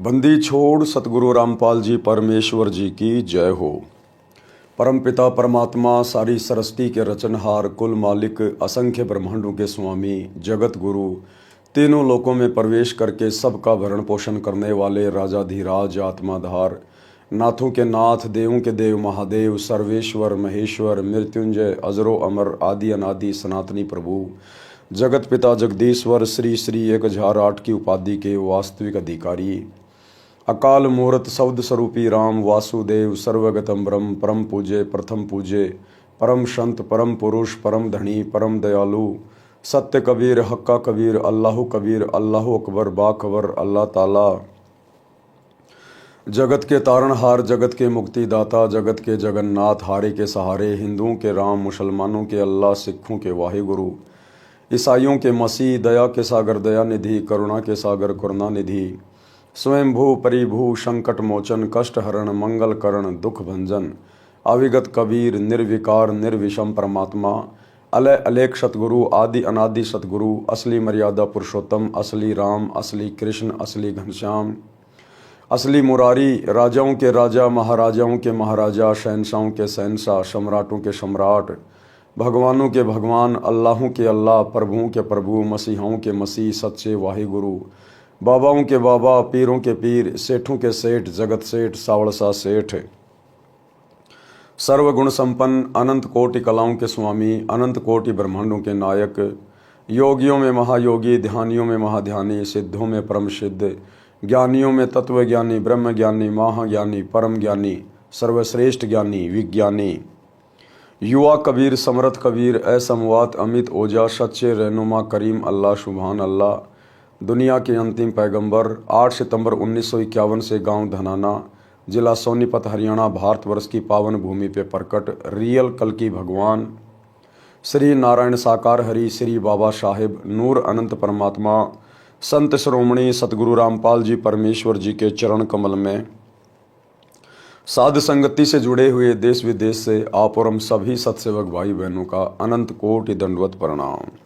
बंदी छोड़ सतगुरु रामपाल जी परमेश्वर जी की जय हो। परमपिता परमात्मा सारी सृष्टि के रचनहार कुल मालिक असंख्य ब्रह्मांडों के स्वामी जगत गुरु तीनों लोकों में प्रवेश करके सबका भरण पोषण करने वाले राजाधिराज आत्माधार नाथों के नाथ देवों के देव महादेव सर्वेश्वर महेश्वर मृत्युंजय अजरो अमर आदि अनादि सनातनी प्रभु जगत पिता जगदीश्वर श्री श्री 1008 की उपाधि के वास्तविक अधिकारी अकाल मूर्त शब्द स्वरूपी राम वासुदेव सर्वगतम ब्रह्म परम पूज्य प्रथम पूज्य परम संत परम पुरुष परम धनी परम दयालु सत्य कबीर हक्का कबीर अल्लाह अकबर बाखबर अल्लाह ताला जगत के तारणहार जगत के मुक्तिदाता जगत के जगन्नाथ हारे के सहारे हिंदुओं के राम मुसलमानों के अल्लाह सिखों के वाहिगुरु ईसाइयों के मसीह दया के सागर दया निधि करुणा के सागर करुणा निधि स्वयंभू परिभू संकट मोचन कष्ट हरण मंगल करण दुख भंजन अविगत कबीर निर्विकार निर्विषम परमात्मा अलय अलेख सतगुरु आदि अनादि सतगुरु असली मर्यादा पुरुषोत्तम असली राम असली कृष्ण असली घनश्याम असली मुरारी राजाओं के राजा महाराजाओं के महाराजा शहनशाहों के शहनशाह सम्राटों के सम्राट भगवानों के भगवान अल्लाहों के अल्लाह प्रभुओं के प्रभु मसीहों के मसीह सच्चे वाहिगुरु बाबाओं के बाबा पीरों के पीर सेठों के सेठ जगत सेठ सावड़सा सेठ सर्वगुण संपन्न अनंत कोटि कलाओं के स्वामी अनंत कोटि ब्रह्मांडों के नायक योगियों में महायोगी ध्यानियों में महाध्यानी सिद्धों में परम सिद्ध ज्ञानियों में तत्व ज्ञानी ब्रह्म ज्ञानी महाज्ञानी परम ज्ञानी सर्वश्रेष्ठ ज्ञानी विज्ञानी युवा कबीर समर्थ कबीर असमवात अमित ओजा सच्चे रहनुमा करीम अल्लाह सुभान अल्लाह दुनिया के अंतिम पैगंबर 8 सितंबर 1951 से गांव धनाना जिला सोनीपत हरियाणा भारतवर्ष की पावन भूमि पे प्रकट रियल कल की भगवान श्री नारायण साकार हरि श्री बाबा साहेब नूर अनंत परमात्मा संत श्रोमणी सतगुरु रामपाल जी परमेश्वर जी के चरण कमल में साध संगति से जुड़े हुए देश विदेश से आप और हम सभी सत्सेवक भाई बहनों का अनंत कोटि दंडवत प्रणाम।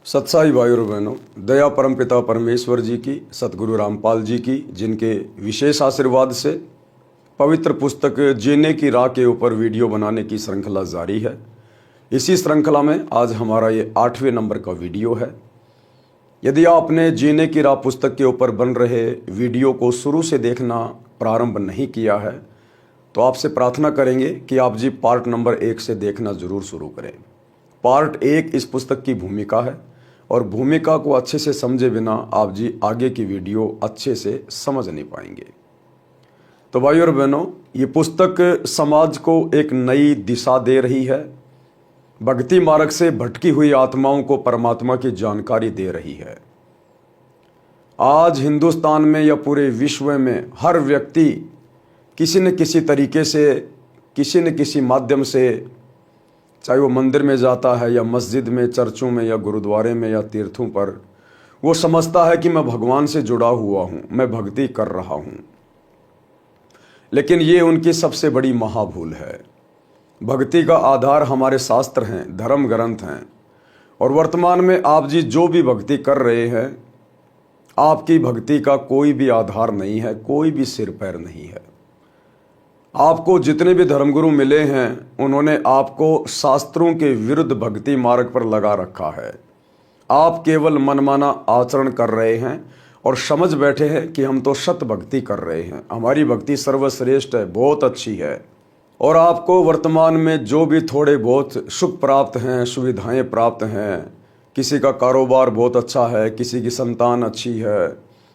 सत्साई भाई और बहनों, दया परमपिता परमेश्वर जी की सतगुरु रामपाल जी की जिनके विशेष आशीर्वाद से पवित्र पुस्तक जीने की राह के ऊपर वीडियो बनाने की श्रृंखला जारी है। इसी श्रृंखला में आज हमारा ये 8वें नंबर का वीडियो है। यदि आपने जीने की राह पुस्तक के ऊपर बन रहे वीडियो को शुरू से देखना प्रारंभ नहीं किया है तो आपसे प्रार्थना करेंगे कि आप जी पार्ट नंबर 1 से देखना जरूर शुरू करें। पार्ट 1 इस पुस्तक की भूमिका है और भूमिका को अच्छे से समझे बिना आप जी आगे की वीडियो अच्छे से समझ नहीं पाएंगे। तो भाई और बहनों, ये पुस्तक समाज को एक नई दिशा दे रही है, भक्ति मार्ग से भटकी हुई आत्माओं को परमात्मा की जानकारी दे रही है। आज हिंदुस्तान में या पूरे विश्व में हर व्यक्ति किसी न किसी तरीके से किसी न किसी माध्यम से, चाहे वो मंदिर में जाता है या मस्जिद में चर्चों में या गुरुद्वारे में या तीर्थों पर, वो समझता है कि मैं भगवान से जुड़ा हुआ हूँ, मैं भक्ति कर रहा हूँ। लेकिन ये उनकी सबसे बड़ी महाभूल है। भक्ति का आधार हमारे शास्त्र हैं, धर्म ग्रंथ हैं, और वर्तमान में आप जी जो भी भक्ति कर रहे हैं, आपकी भक्ति का कोई भी आधार नहीं है, कोई भी सिर पैर नहीं है। आपको जितने भी धर्मगुरु मिले हैं उन्होंने आपको शास्त्रों के विरुद्ध भक्ति मार्ग पर लगा रखा है। आप केवल मनमाना आचरण कर रहे हैं और समझ बैठे हैं कि हम तो सत भक्ति कर रहे हैं, हमारी भक्ति सर्वश्रेष्ठ है, बहुत अच्छी है। और आपको वर्तमान में जो भी थोड़े बहुत सुख प्राप्त हैं, सुविधाएं प्राप्त हैं, किसी का कारोबार बहुत अच्छा है, किसी की संतान अच्छी है,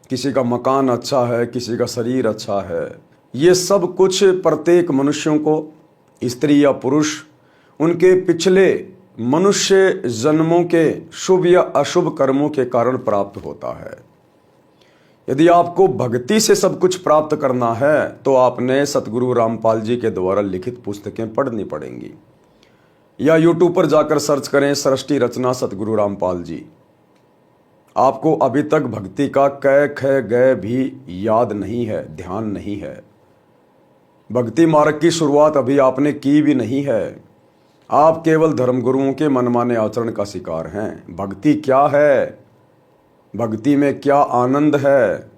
किसी का मकान अच्छा है, किसी का शरीर अच्छा है, ये सब कुछ प्रत्येक मनुष्यों को, स्त्री या पुरुष, उनके पिछले मनुष्य जन्मों के शुभ या अशुभ कर्मों के कारण प्राप्त होता है। यदि आपको भक्ति से सब कुछ प्राप्त करना है तो आपने सतगुरु रामपाल जी के द्वारा लिखित पुस्तकें पढ़नी पड़ेंगी, या यूट्यूब पर जाकर सर्च करें सृष्टि रचना सतगुरु रामपाल जी। आपको अभी तक भक्ति का क ख ग भी याद नहीं है, ध्यान नहीं है। भक्ति मार्ग की शुरुआत अभी आपने की भी नहीं है। आप केवल धर्मगुरुओं के मनमाने आचरण का शिकार हैं। भक्ति क्या है? भक्ति में क्या आनंद है?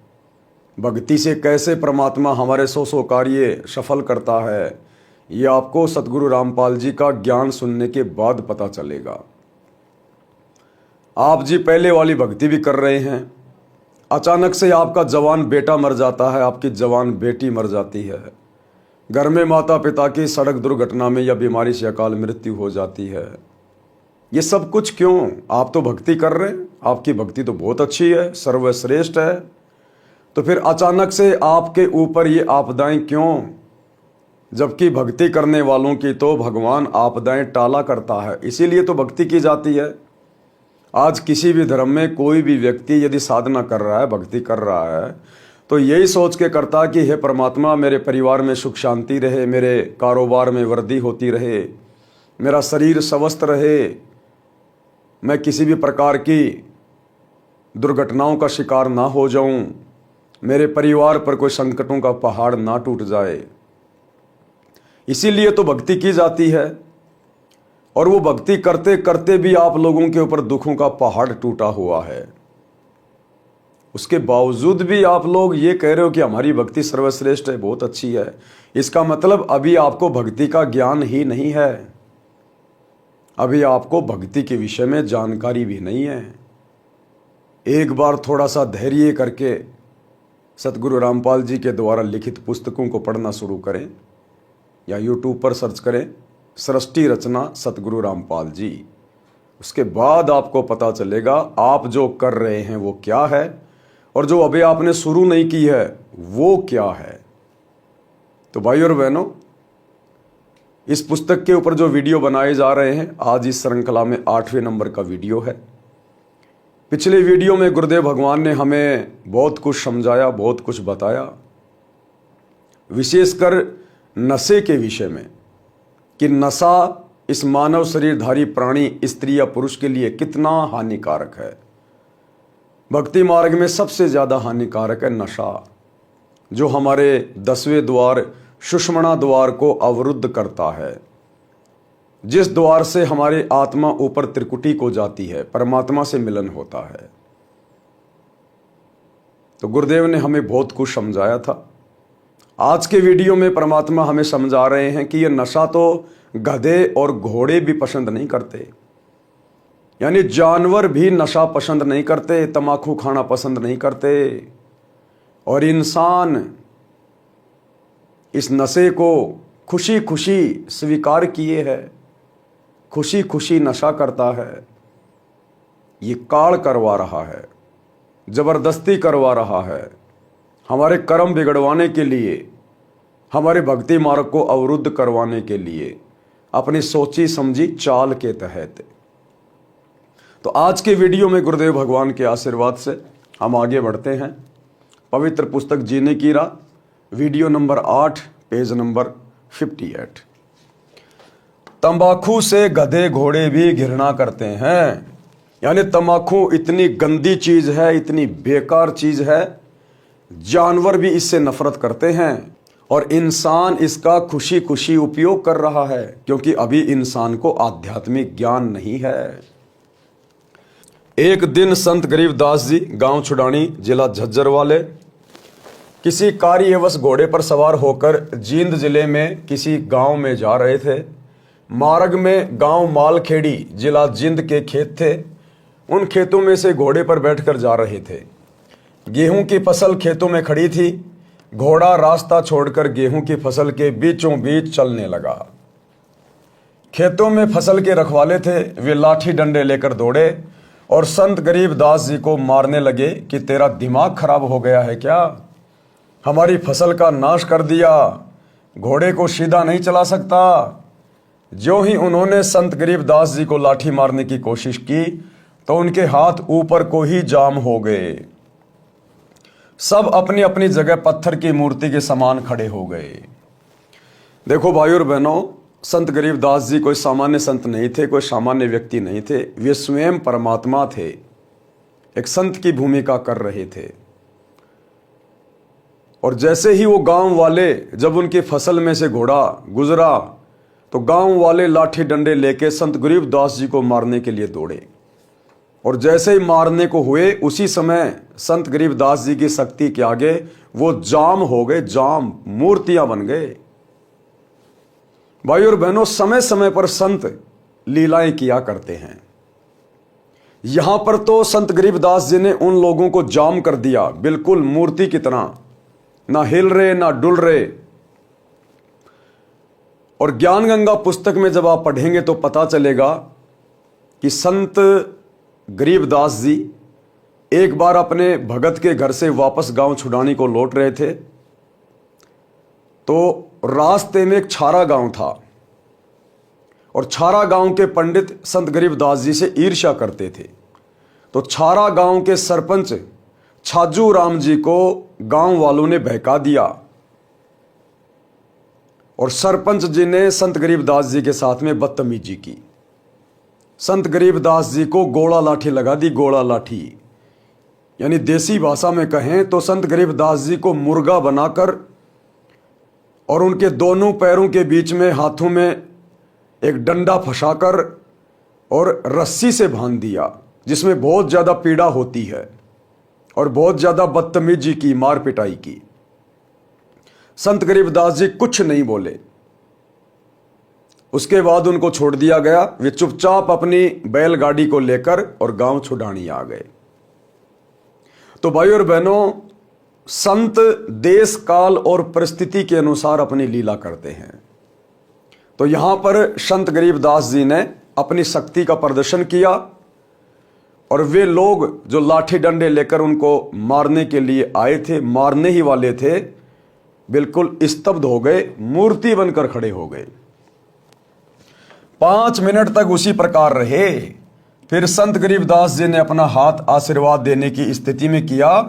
भक्ति से कैसे परमात्मा हमारे सौ कार्य सफल करता है, ये आपको सतगुरु रामपाल जी का ज्ञान सुनने के बाद पता चलेगा। आप जी पहले वाली भक्ति भी कर रहे हैं, अचानक से आपका जवान बेटा मर जाता है, आपकी जवान बेटी मर जाती है, घर में माता पिता की सड़क दुर्घटना में या बीमारी से अकाल मृत्यु हो जाती है। ये सब कुछ क्यों? आप तो भक्ति कर रहे हैं, आपकी भक्ति तो बहुत अच्छी है, सर्वश्रेष्ठ है, तो फिर अचानक से आपके ऊपर ये आपदाएं क्यों? जबकि भक्ति करने वालों की तो भगवान आपदाएं टाला करता है, इसीलिए तो भक्ति की जाती है। आज किसी भी धर्म में कोई भी व्यक्ति यदि साधना कर रहा है, भक्ति कर रहा है, तो यही सोच के करता कि हे परमात्मा मेरे परिवार में सुख शांति रहे, मेरे कारोबार में वृद्धि होती रहे, मेरा शरीर स्वस्थ रहे, मैं किसी भी प्रकार की दुर्घटनाओं का शिकार ना हो जाऊं, मेरे परिवार पर कोई संकटों का पहाड़ ना टूट जाए। इसीलिए तो भक्ति की जाती है। और वो भक्ति करते करते भी आप लोगों के ऊपर दुखों का पहाड़ टूटा हुआ है, उसके बावजूद भी आप लोग ये कह रहे हो कि हमारी भक्ति सर्वश्रेष्ठ है, बहुत अच्छी है। इसका मतलब अभी आपको भक्ति का ज्ञान ही नहीं है, अभी आपको भक्ति के विषय में जानकारी भी नहीं है। एक बार थोड़ा सा धैर्य करके सतगुरु रामपाल जी के द्वारा लिखित पुस्तकों को पढ़ना शुरू करें, या यूट्यूब पर सर्च करें सृष्टि रचना सतगुरु रामपाल जी। उसके बाद आपको पता चलेगा आप जो कर रहे हैं वो क्या है, और जो अभी आपने शुरू नहीं की है वो क्या है। तो भाई और बहनों, इस पुस्तक के ऊपर जो वीडियो बनाए जा रहे हैं, आज इस श्रृंखला में 8वें नंबर का वीडियो है। पिछले वीडियो में गुरुदेव भगवान ने हमें बहुत कुछ समझाया, बहुत कुछ बताया, विशेषकर नशे के विषय में, कि नशा इस मानव शरीरधारी प्राणी स्त्री या पुरुष के लिए कितना हानिकारक है। भक्ति मार्ग में सबसे ज़्यादा हानिकारक है नशा, जो हमारे 10वें द्वार सुषुम्ना द्वार को अवरुद्ध करता है, जिस द्वार से हमारी आत्मा ऊपर त्रिकुटी को जाती है, परमात्मा से मिलन होता है। तो गुरुदेव ने हमें बहुत कुछ समझाया था। आज के वीडियो में परमात्मा हमें समझा रहे हैं कि यह नशा तो गधे और घोड़े भी पसंद नहीं करते, यानी जानवर भी नशा पसंद नहीं करते, तम्बाकू खाना पसंद नहीं करते, और इंसान इस नशे को खुशी खुशी स्वीकार किए है, खुशी खुशी नशा करता है। ये काल करवा रहा है, जबरदस्ती करवा रहा है, हमारे कर्म बिगड़वाने के लिए, हमारे भक्ति मार्ग को अवरुद्ध करवाने के लिए, अपनी सोची समझी चाल के तहत। तो आज के वीडियो में गुरुदेव भगवान के आशीर्वाद से हम आगे बढ़ते हैं। पवित्र पुस्तक जीने की राह, वीडियो नंबर 8, पेज नंबर 58। तंबाकू से गधे घोड़े भी घृणा करते हैं, यानी तंबाकू इतनी गंदी चीज है, इतनी बेकार चीज है, जानवर भी इससे नफरत करते हैं, और इंसान इसका खुशी खुशी उपयोग कर रहा है, क्योंकि अभी इंसान को आध्यात्मिक ज्ञान नहीं है। एक दिन संत गरीबदास जी गांव छुडानी जिला झज्जर वाले किसी कार्यवश घोड़े पर सवार होकर जींद जिले में किसी गांव में जा रहे थे। मार्ग में गांव मालखेड़ी जिला जींद के खेत थे। उन खेतों में से घोड़े पर बैठकर जा रहे थे। गेहूं की फसल खेतों में खड़ी थी। घोड़ा रास्ता छोड़कर गेहूं की फसल के बीचों बीच चलने लगा। खेतों में फसल के रखवाले थे, वे लाठी डंडे लेकर दौड़े और संत गरीबदास जी को मारने लगे कि तेरा दिमाग खराब हो गया है क्या, हमारी फसल का नाश कर दिया, घोड़े को सीधा नहीं चला सकता। ज्यों ही उन्होंने संत गरीबदास जी को लाठी मारने की कोशिश की तो उनके हाथ ऊपर को ही जाम हो गए। सब अपनी अपनी जगह पत्थर की मूर्ति के समान खड़े हो गए। देखो भाई और बहनों, संत गरीबदास जी कोई सामान्य संत नहीं थे, कोई सामान्य व्यक्ति नहीं थे, वे स्वयं परमात्मा थे, एक संत की भूमिका कर रहे थे। और जैसे ही वो गांव वाले, जब उनकी फसल में से घोड़ा गुजरा तो गांव वाले लाठी डंडे लेके संत गरीबदास जी को मारने के लिए दौड़े। और जैसे ही मारने को हुए उसी समय संत गरीबदास जी की शक्ति के आगे वो जाम हो गए, जाम, मूर्तियां बन गए। भाई और बहनों, समय समय पर संत लीलाएं किया करते हैं। यहां पर तो संत गरीबदास जी ने उन लोगों को जाम कर दिया, बिल्कुल मूर्ति की तरह, ना हिल रहे ना डुल रहे। और ज्ञान गंगा पुस्तक में जब आप पढ़ेंगे तो पता चलेगा कि संत गरीबदास जी एक बार अपने भगत के घर से वापस गांव छुड़ानी को लौट रहे थे, तो रास्ते में एक छारा गांव था और छारा गांव के पंडित संत गरीबदास जी से ईर्ष्या करते थे। तो छारा गांव के सरपंच छाजू राम जी को गांव वालों ने बहका दिया और सरपंच जी ने संत गरीबदास जी के साथ में बदतमीजी की। संत गरीबदास जी को गोला लाठी लगा दी, गोला लाठी, यानी देसी भाषा में कहें तो संत गरीबदास जी को मुर्गा बनाकर और उनके दोनों पैरों के बीच में हाथों में एक डंडा फंसाकर और रस्सी से बांध दिया, जिसमें बहुत ज़्यादा पीड़ा होती है और बहुत ज़्यादा बदतमीजी की, मार पिटाई की। संत गरीबदास जी कुछ नहीं बोले। उसके बाद उनको छोड़ दिया गया। वे चुपचाप अपनी बैलगाड़ी को लेकर और गांव छुड़ानी आ गए। तो भाई और बहनों, संत देश काल और परिस्थिति के अनुसार अपनी लीला करते हैं। तो यहां पर संत गरीबदास जी ने अपनी शक्ति का प्रदर्शन किया और वे लोग जो लाठी डंडे लेकर उनको मारने के लिए आए थे, मारने ही वाले थे, बिल्कुल स्तब्ध हो गए, मूर्ति बनकर खड़े हो गए। 5 मिनट तक उसी प्रकार रहे। फिर संत गरीबदास जी ने अपना हाथ आशीर्वाद देने की स्थिति में किया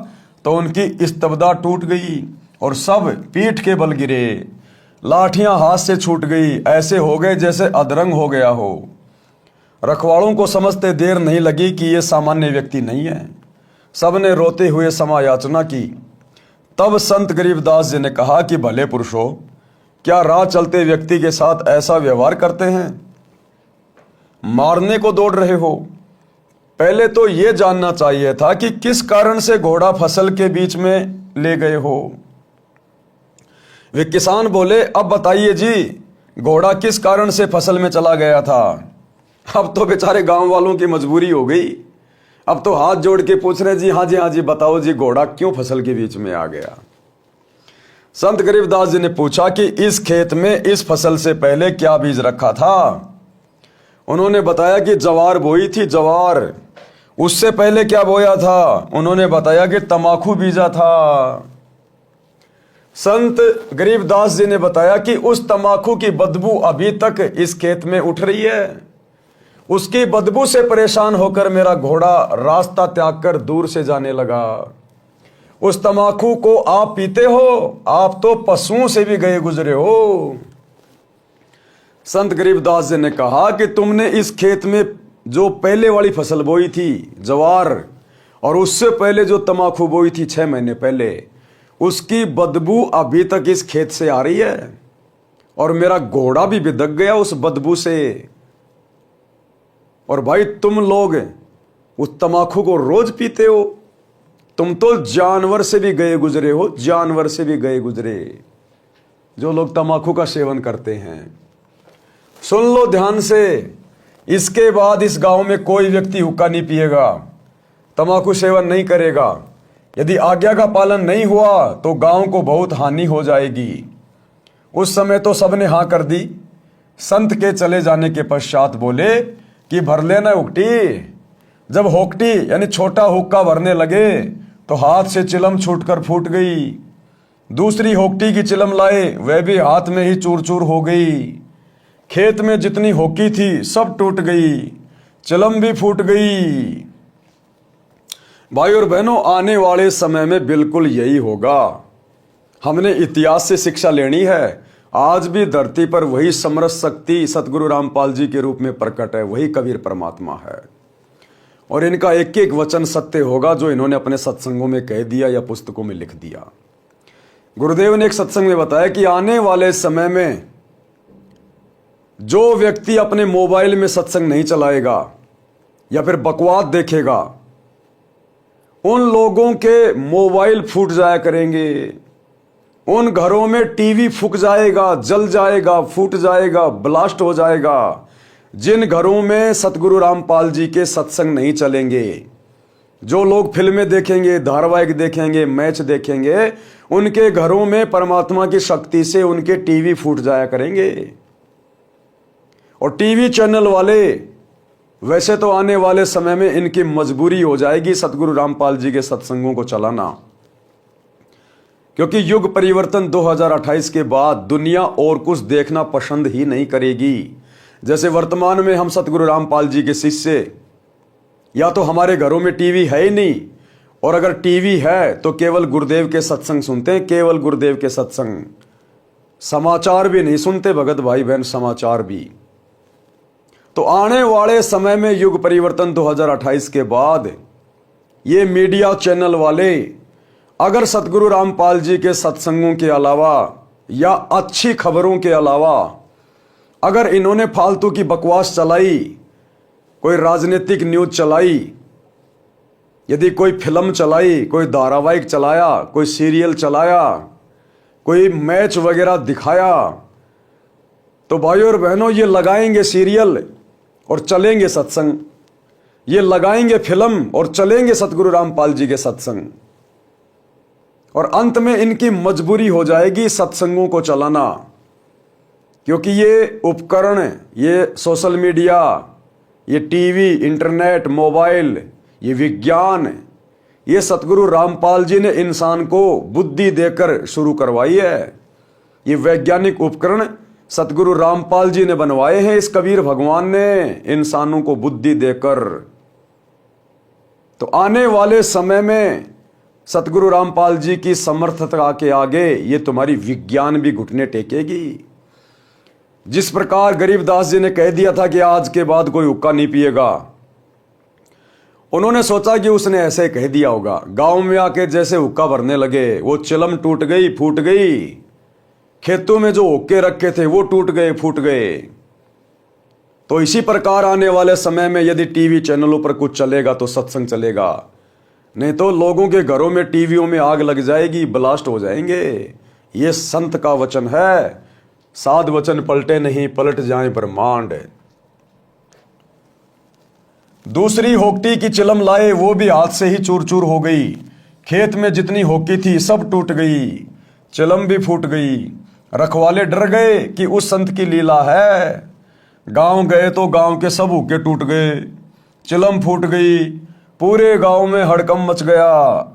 तो उनकी स्तब्धता टूट गई और सब पीठ के बल गिरे, लाठियां हाथ से छूट गई, ऐसे हो गए जैसे अधरंग हो गया हो। रखवालों को समझते देर नहीं लगी कि ये सामान्य व्यक्ति नहीं है। सबने रोते हुए क्षमा याचना की। तब संत गरीबदास जी ने कहा कि भले पुरुषों, क्या राह चलते व्यक्ति के साथ ऐसा व्यवहार करते हैं? मारने को दौड़ रहे हो। पहले तो यह जानना चाहिए था कि किस कारण से घोड़ा फसल के बीच में ले गए हो। वे किसान बोले, अब बताइए जी, घोड़ा किस कारण से फसल में चला गया था? अब तो बेचारे गांव वालों की मजबूरी हो गई। अब तो हाथ जोड़ के पूछ रहे, जी हाँ जी, हाँ जी, बताओ जी, घोड़ा क्यों फसल के बीच में आ गया? संत गरीबदास जी ने पूछा कि इस खेत में इस फसल से पहले क्या बीज रखा था? उन्होंने बताया कि जवार बोई थी, जवार। उससे पहले क्या बोया था? उन्होंने बताया कि तमाकू बीजा था। संत गरीबदास जी ने बताया कि उस तमाकू की बदबू अभी तक इस खेत में उठ रही है। उसकी बदबू से परेशान होकर मेरा घोड़ा रास्ता त्याग कर दूर से जाने लगा। उस तमाकू को आप पीते हो? आप तो पशुओं से भी गए गुजरे हो। संत गरीबदास जी ने कहा कि तुमने इस खेत में जो पहले वाली फसल बोई थी, जवार, और उससे पहले जो तमाकू बोई थी 6 महीने पहले, उसकी बदबू अभी तक इस खेत से आ रही है और मेरा घोड़ा भी बिदक गया उस बदबू से। और भाई, तुम लोग उस तमाकू को रोज पीते हो। तुम तो जानवर से भी गए गुजरे हो, जानवर से भी गए गुजरे, जो लोग तमाकू का सेवन करते हैं। सुन लो ध्यान से, इसके बाद इस गांव में कोई व्यक्ति हुक्का नहीं पिएगा, तमाकू सेवन नहीं करेगा। यदि आज्ञा का पालन नहीं हुआ तो गांव को बहुत हानि हो जाएगी। उस समय तो सबने हाँ कर दी। संत के चले जाने के पश्चात बोले कि भर लेना हुक्टी। जब होकटी यानी छोटा हुक्का भरने लगे तो हाथ से चिलम छूटकर फूट गई। दूसरी होकटी की चिलम लाए, वह भी हाथ में ही चूर चूर हो गई। खेत में जितनी होकी थी सब टूट गई, चिलम भी फूट गई। भाई और बहनों, आने वाले समय में बिल्कुल यही होगा। हमने इतिहास से शिक्षा लेनी है। आज भी धरती पर वही समरस शक्ति सतगुरु रामपाल जी के रूप में प्रकट है, वही कबीर परमात्मा है। और इनका एक एक वचन सत्य होगा जो इन्होंने अपने सत्संगों में कह दिया या पुस्तकों में लिख दिया। गुरुदेव ने एक सत्संग में बताया कि आने वाले समय में जो व्यक्ति अपने मोबाइल में सत्संग नहीं चलाएगा, या फिर बकवास देखेगा, उन लोगों के मोबाइल फूट जाया करेंगे, उन घरों में टीवी फूक जाएगा, जल जाएगा, फूट जाएगा, ब्लास्ट हो जाएगा। जिन घरों में सतगुरु रामपाल जी के सत्संग नहीं चलेंगे, जो लोग फिल्में देखेंगे, धारावाहिक देखेंगे, मैच देखेंगे, उनके घरों में परमात्मा की शक्ति से उनके टीवी फूट जाया करेंगे। और टीवी चैनल वाले वैसे तो आने वाले समय में इनकी मजबूरी हो जाएगी सतगुरु रामपाल जी के सत्संगों को चलाना, क्योंकि युग परिवर्तन 2028 के बाद दुनिया और कुछ देखना पसंद ही नहीं करेगी। जैसे वर्तमान में हम सतगुरु रामपाल जी के शिष्य, या तो हमारे घरों में टीवी है ही नहीं, और अगर टीवी है तो केवल गुरुदेव के सत्संग सुनते हैं, केवल गुरुदेव के सत्संग, समाचार भी नहीं सुनते भगत भाई बहन, समाचार भी। तो आने वाले समय में युग परिवर्तन 2028 के बाद ये मीडिया चैनल वाले अगर सतगुरु रामपाल जी के सत्संगों के अलावा या अच्छी खबरों के अलावा अगर इन्होंने फालतू की बकवास चलाई, कोई राजनीतिक न्यूज चलाई, यदि कोई फिल्म चलाई, कोई धारावाहिक चलाया, कोई सीरियल चलाया, कोई मैच वगैरह दिखाया, तो भाइयों और बहनों ये लगाएंगे सीरियल और चलेंगे सत्संग, ये लगाएंगे फिल्म और चलेंगे सतगुरु रामपाल जी के सत्संग। और अंत में इनकी मजबूरी हो जाएगी सत्संगों को चलाना, क्योंकि ये उपकरण, ये सोशल मीडिया, ये टीवी, इंटरनेट, मोबाइल, ये विज्ञान, ये सतगुरु रामपाल जी ने इंसान को बुद्धि देकर शुरू करवाई है। ये वैज्ञानिक उपकरण सतगुरु रामपाल जी ने बनवाए हैं, इस कबीर भगवान ने इंसानों को बुद्धि देकर। तो आने वाले समय में सतगुरु रामपाल जी की समर्थता के आगे ये तुम्हारी विज्ञान भी घुटने टेकेगी। जिस प्रकार गरीबदास जी ने कह दिया था कि आज के बाद कोई हुक्का नहीं पिएगा, उन्होंने सोचा कि उसने ऐसे कह दिया होगा। गांव में आके जैसे हुक्का भरने लगे, वो चिलम टूट गई, फूट गई। खेतों में जो हुक्के रखे थे वो टूट गए, फूट गए। तो इसी प्रकार आने वाले समय में यदि टीवी चैनलों पर कुछ चलेगा तो सत्संग चलेगा, नहीं तो लोगों के घरों में टीवियों में आग लग जाएगी, ब्लास्ट हो जाएंगे। ये संत का वचन है, साध वचन पलटे नहीं, पलट जाए ब्रह्मांड। दूसरी होक्टी की चिलम लाए, वो भी हाथ से ही चूर चूर हो गई। खेत में जितनी होकी थी सब टूट गई, चिलम भी फूट गई। रखवाले डर गए कि उस संत की लीला है। गांव गए तो गांव के सब हुक्के टूट गए, चिलम फूट गई, पूरे गांव में हड़कंप मच गया,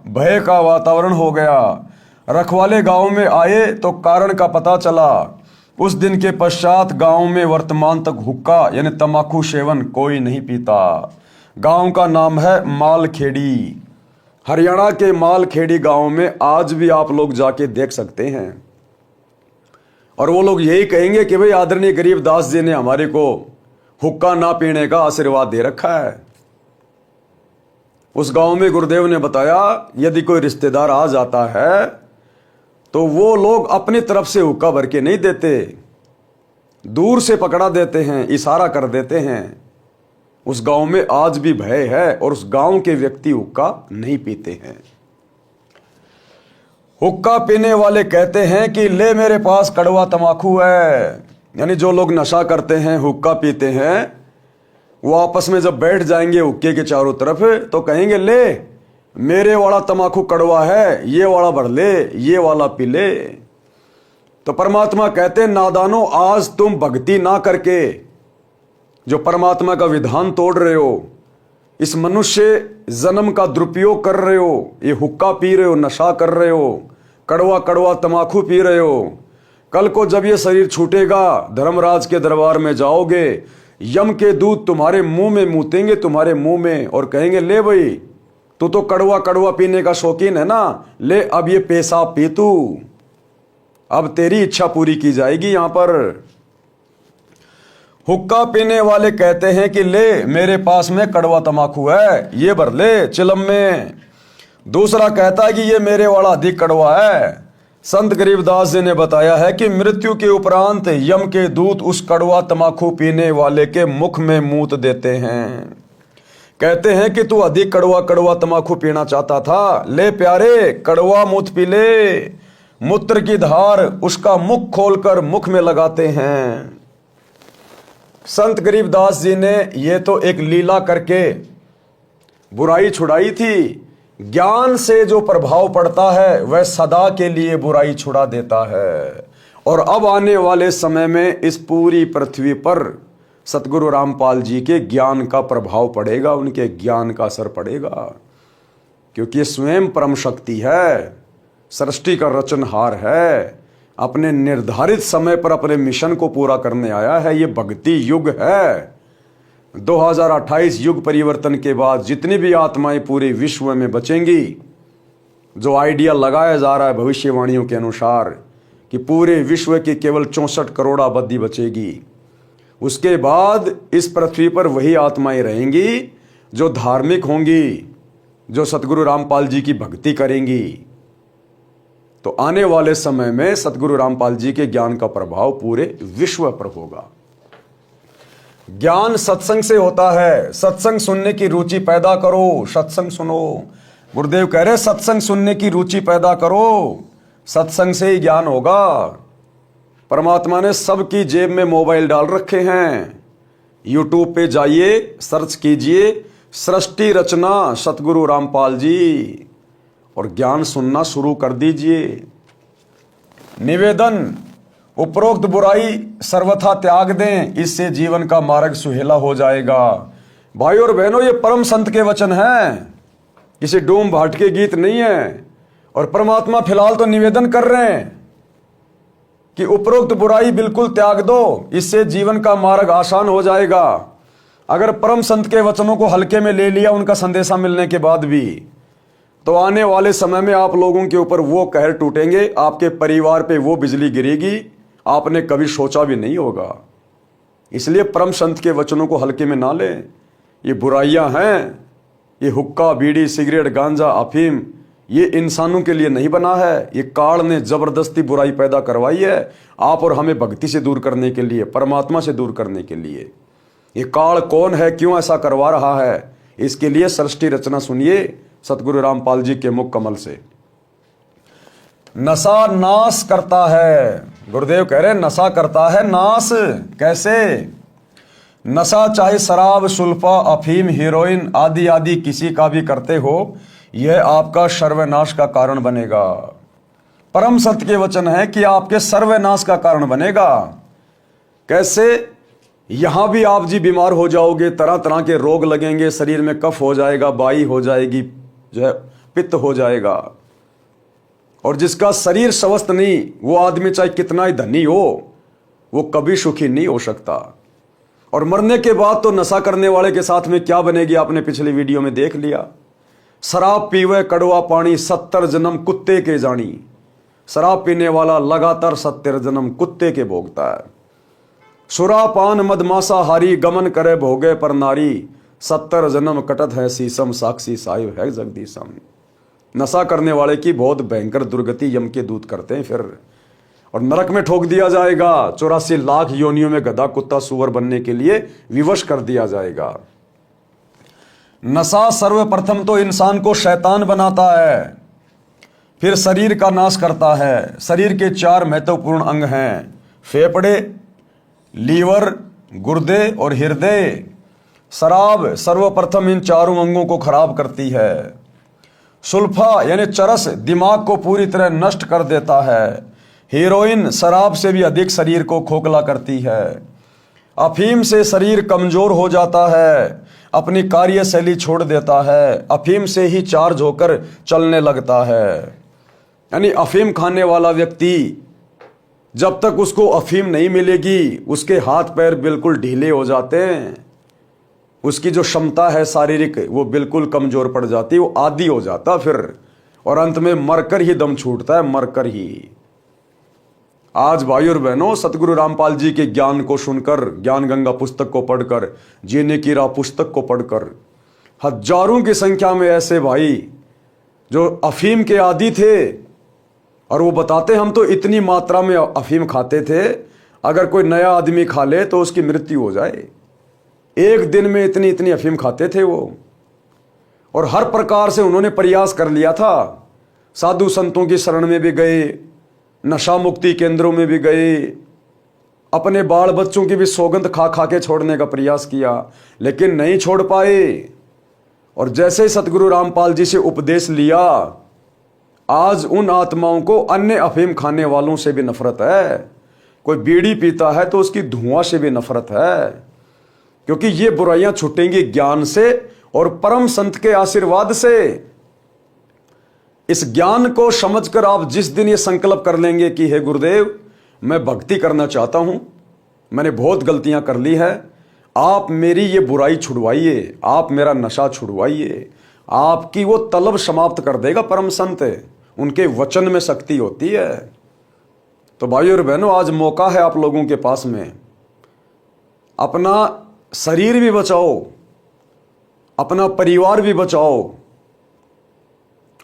भय का वातावरण हो गया। रखवाले गांव में आए तो कारण का पता चला। उस दिन के पश्चात गांव में वर्तमान तक हुक्का यानी तंबाकू सेवन कोई नहीं पीता। गांव का नाम है मालखेड़ी। हरियाणा के मालखेड़ी गांव में आज भी आप लोग जाके देख सकते हैं। और वो लोग यही कहेंगे कि भाई आदरणीय गरीबदास जी ने हमारे को हुक्का ना पीने का आशीर्वाद दे रखा है। उस गांव में गुरुदेव ने बताया यदि कोई रिश्तेदार आ जाता है तो वो लोग अपनी तरफ से हुक्का भर के नहीं देते, दूर से पकड़ा देते हैं, इशारा कर देते हैं। उस गांव में आज भी भय है और उस गांव के व्यक्ति हुक्का नहीं पीते हैं। हुक्का पीने वाले कहते हैं कि ले मेरे पास कड़वा तंबाकू है। यानी जो लोग नशा करते हैं, हुक्का पीते हैं, वो आपस में जब बैठ जाएंगे हुक्के के चारों तरफ तो कहेंगे ले मेरे वाला तंबाकू कड़वा है, ये वाला भर ले, ये वाला पी ले। तो परमात्मा कहते हैं नादानो, आज तुम भक्ति ना करके जो परमात्मा का विधान तोड़ रहे हो, इस मनुष्य जन्म का दुरुपयोग कर रहे हो, ये हुक्का पी रहे हो, नशा कर रहे हो, कड़वा कड़वा तंबाकू पी रहे हो। कल को जब ये शरीर छूटेगा, धर्मराज के दरबार में जाओगे, यम के दूत तुम्हारे मुंह में मूतेंगे, तुम्हारे मुंह में, और कहेंगे ले भाई तू तो कड़वा कड़वा पीने का शौकीन है ना, ले अब ये पेशाब पी तू, अब तेरी इच्छा पूरी की जाएगी। यहां पर हुक्का पीने वाले कहते हैं कि ले मेरे पास में कड़वा तंबाकू है, ये भर ले चिलम में। दूसरा कहता है कि ये मेरे वाला अधिक कड़वा है। संत गरीबदास जी ने बताया है कि मृत्यु के उपरांत यम के दूत उस कड़वा तंबाकू पीने वाले के मुख में मूत देते हैं। कहते हैं कि तू अधिक कड़वा कड़वा तमाकू पीना चाहता था, ले प्यारे कड़वा मूत पी ले, मूत्र की धार उसका मुख खोलकर मुख में लगाते हैं। संत गरीबदास जी ने ये तो एक लीला करके बुराई छुड़ाई थी। ज्ञान से जो प्रभाव पड़ता है वह सदा के लिए बुराई छुड़ा देता है। और अब आने वाले समय में इस पूरी पृथ्वी पर सतगुरु रामपाल जी के ज्ञान का प्रभाव पड़ेगा, उनके ज्ञान का असर पड़ेगा, क्योंकि ये स्वयं परम शक्ति है, सृष्टि का रचनहार है, अपने निर्धारित समय पर अपने मिशन को पूरा करने आया है। ये भक्ति युग है। 2028 युग परिवर्तन के बाद जितनी भी आत्माएं पूरे विश्व में बचेंगी, जो आइडिया लगाया जा रहा है भविष्यवाणियों के अनुसार कि पूरे विश्व की केवल 64 करोड़ आबादी बचेगी, उसके बाद इस पृथ्वी पर वही आत्माएं रहेंगी जो धार्मिक होंगी, जो सतगुरु रामपाल जी की भक्ति करेंगी। तो आने वाले समय में सतगुरु रामपाल जी के ज्ञान का प्रभाव पूरे विश्व पर होगा। ज्ञान सत्संग से होता है। सत्संग सुनने की रुचि पैदा करो, सत्संग सुनो। गुरुदेव कह रहे सत्संग सुनने की रुचि पैदा करो, सत्संग से ही ज्ञान होगा। परमात्मा ने सबकी जेब में मोबाइल डाल रखे हैं। यूट्यूब पे जाइए, सर्च कीजिए सृष्टि रचना सतगुरु रामपाल जी, और ज्ञान सुनना शुरू कर दीजिए। निवेदन, उपरोक्त बुराई सर्वथा त्याग दें, इससे जीवन का मार्ग सुहेला हो जाएगा। भाई और बहनों, ये परम संत के वचन हैं, किसी डूम भाट के गीत नहीं है। और परमात्मा फिलहाल तो निवेदन कर रहे हैं कि उपरोक्त बुराई बिल्कुल त्याग दो, इससे जीवन का मार्ग आसान हो जाएगा। अगर परम संत के वचनों को हल्के में ले लिया उनका संदेशा मिलने के बाद भी, तो आने वाले समय में आप लोगों के ऊपर वो कहर टूटेंगे, आपके परिवार पे वो बिजली गिरेगी, आपने कभी सोचा भी नहीं होगा। इसलिए परम संत के वचनों को हल्के में ना लें। ये बुराइयां हैं, ये हुक्का, बीड़ी, सिगरेट, गांजा, अफीम, ये इंसानों के लिए नहीं बना है। ये काल ने जबरदस्ती बुराई पैदा करवाई है आप और हमें भक्ति से दूर करने के लिए, परमात्मा से दूर करने के लिए। ये काल कौन है, क्यों ऐसा करवा रहा है, इसके लिए सृष्टि रचना सुनिए सतगुरु रामपाल जी के मुख कमल से। नशा नाश करता है, गुरुदेव कह रहे नशा करता है नाश। कैसे? नशा चाहे शराब, सुल्फा, अफीम, हीरोइन आदि आदि किसी का भी करते हो, यह आपका सर्वनाश का कारण बनेगा। परम सत्य के वचन है कि आपके सर्वनाश का कारण बनेगा। कैसे? यहां भी आप जी बीमार हो जाओगे, तरह तरह के रोग लगेंगे, शरीर में कफ हो जाएगा, बाई हो जाएगी, जो है पित्त हो जाएगा। और जिसका शरीर स्वस्थ नहीं, वो आदमी चाहे कितना ही धनी हो, वो कभी सुखी नहीं हो सकता। और मरने के बाद तो नशा करने वाले के साथ में क्या बनेगी, आपने पिछली वीडियो में देख लिया। शराब पीवे कड़वा पानी, 70 जन्म कुत्ते के जानी। शराब पीने वाला लगातार 70 जन्म कुत्ते के भोगता है। सुरापान मदमासाहारी, गमन करे भोगे पर नारी, 70 जन्म कटत है शीशम, साक्षी साहिब है जगदीशम। नशा करने वाले की बहुत भयंकर दुर्गति यम के दूत करते हैं फिर, और नरक में ठोक दिया जाएगा। 84 लाख योनियों में गधा कुत्ता सुअर बनने के लिए विवश कर दिया जाएगा। नशा सर्वप्रथम तो इंसान को शैतान बनाता है, फिर शरीर का नाश करता है। शरीर के 4 महत्वपूर्ण अंग हैं, फेफड़े, लीवर, गुर्दे और हृदय। शराब सर्वप्रथम इन चारों अंगों को खराब करती है। सुल्फा यानी चरस दिमाग को पूरी तरह नष्ट कर देता है। हीरोइन शराब से भी अधिक शरीर को खोखला करती है। अफीम से शरीर कमजोर हो जाता है, अपनी कार्यशैली छोड़ देता है। अफीम से ही चार्ज होकर चलने लगता है। यानी अफीम खाने वाला व्यक्ति जब तक उसको अफीम नहीं मिलेगी, उसके हाथ पैर बिल्कुल ढीले हो जाते हैं, उसकी जो क्षमता है शारीरिक वो बिल्कुल कमजोर पड़ जाती है, वो आदी हो जाता फिर, और अंत में मरकर ही दम छूटता है, मरकर ही। आज भाई और बहनों, सतगुरु रामपाल जी के ज्ञान को सुनकर, ज्ञान गंगा पुस्तक को पढ़कर, जीने की राह पुस्तक को पढ़कर, हजारों की संख्या में ऐसे भाई जो अफीम के आदी थे, और वो बताते हम तो इतनी मात्रा में अफीम खाते थे, अगर कोई नया आदमी खा ले तो उसकी मृत्यु हो जाए। एक दिन में इतनी इतनी अफीम खाते थे वो। और हर प्रकार से उन्होंने प्रयास कर लिया था। साधु संतों की शरण में भी गए, नशा मुक्ति केंद्रों में भी गए, अपने बाल बच्चों की भी सौगंध खा खा के छोड़ने का प्रयास किया, लेकिन नहीं छोड़ पाए। और जैसे ही सतगुरु रामपाल जी से उपदेश लिया, आज उन आत्माओं को अन्य अफीम खाने वालों से भी नफरत है। कोई बीड़ी पीता है तो उसकी धुआं से भी नफरत है, क्योंकि ये बुराइयां छूटेंगी ज्ञान से और परम संत के आशीर्वाद से। इस ज्ञान को समझकर आप जिस दिन ये संकल्प कर लेंगे कि हे गुरुदेव, मैं भक्ति करना चाहता हूं, मैंने बहुत गलतियां कर ली है, आप मेरी ये बुराई छुड़वाइए, आप मेरा नशा छुड़वाइए, आपकी वो तलब समाप्त कर देगा परम संत। उनके वचन में शक्ति होती है। तो भाइयों और बहनों, आज मौका है आप लोगों के पास में। अपना शरीर भी बचाओ, अपना परिवार भी बचाओ,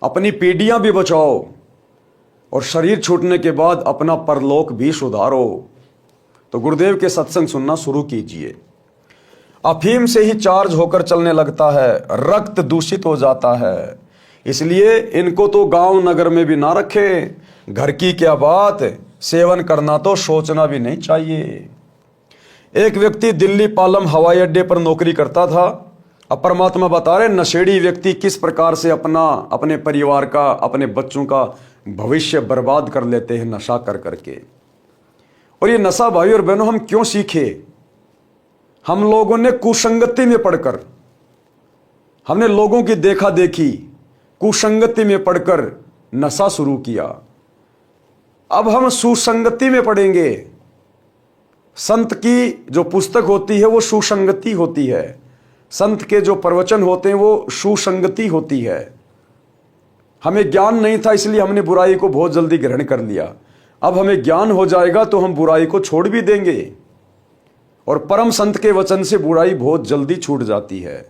अपनी पीढ़ियां भी बचाओ, और शरीर छूटने के बाद अपना परलोक भी सुधारो। तो गुरुदेव के सत्संग सुनना शुरू कीजिए। अफीम से ही चार्ज होकर चलने लगता है, रक्त दूषित हो जाता है, इसलिए इनको तो गांव नगर में भी ना रखें। घर की क्या बात, सेवन करना तो सोचना भी नहीं चाहिए। एक व्यक्ति दिल्ली पालम हवाई अड्डे पर नौकरी करता था। अब परमात्मा बता रहे नशेड़ी व्यक्ति किस प्रकार से अपने परिवार का, अपने बच्चों का भविष्य बर्बाद कर लेते हैं नशा कर करके। और ये नशा भाई और बहनों हम क्यों सीखे? हम लोगों ने कुसंगति में पढ़कर, हमने लोगों की देखा देखी कुसंगति में पढ़कर नशा शुरू किया। अब हम सुसंगति में पढ़ेंगे। संत की जो पुस्तक होती है वो सुसंगति होती है, संत के जो प्रवचन होते हैं वो सुसंगति होती है। हमें ज्ञान नहीं था, इसलिए हमने बुराई को बहुत जल्दी ग्रहण कर लिया। अब हमें ज्ञान हो जाएगा तो हम बुराई को छोड़ भी देंगे, और परम संत के वचन से बुराई बहुत जल्दी छूट जाती है।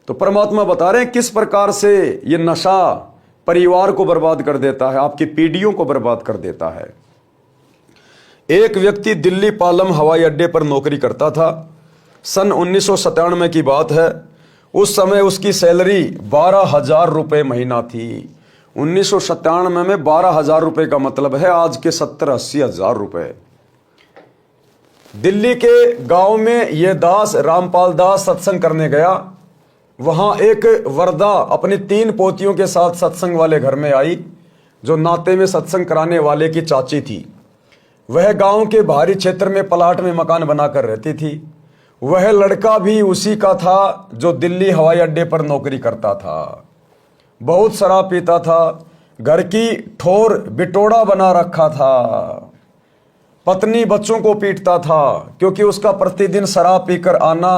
तो परमात्मा बता रहे हैं किस प्रकार से ये नशा परिवार को बर्बाद कर देता है, आपकी पीढ़ियों को बर्बाद कर देता है। एक व्यक्ति दिल्ली पालम हवाई अड्डे पर नौकरी करता था। सन 1997 की बात है। उस समय उसकी सैलरी 12,000 रुपये महीना थी। 1997 में 12,000 रुपये का मतलब है आज के 70-80 हज़ार रुपये। दिल्ली के गांव में यह दास रामपाल दास सत्संग करने गया। वहां एक वरदा अपनी 3 पोतियों के साथ सत्संग वाले घर में आई, जो नाते में सत्संग कराने वाले की चाची थी। वह गांव के बाहरी क्षेत्र में प्लाट में मकान बनाकर रहती थी। वह लड़का भी उसी का था जो दिल्ली हवाई अड्डे पर नौकरी करता था। बहुत शराब पीता था, घर की ठोर बिटोड़ा बना रखा था। पत्नी बच्चों को पीटता था, क्योंकि उसका प्रतिदिन शराब पीकर आना,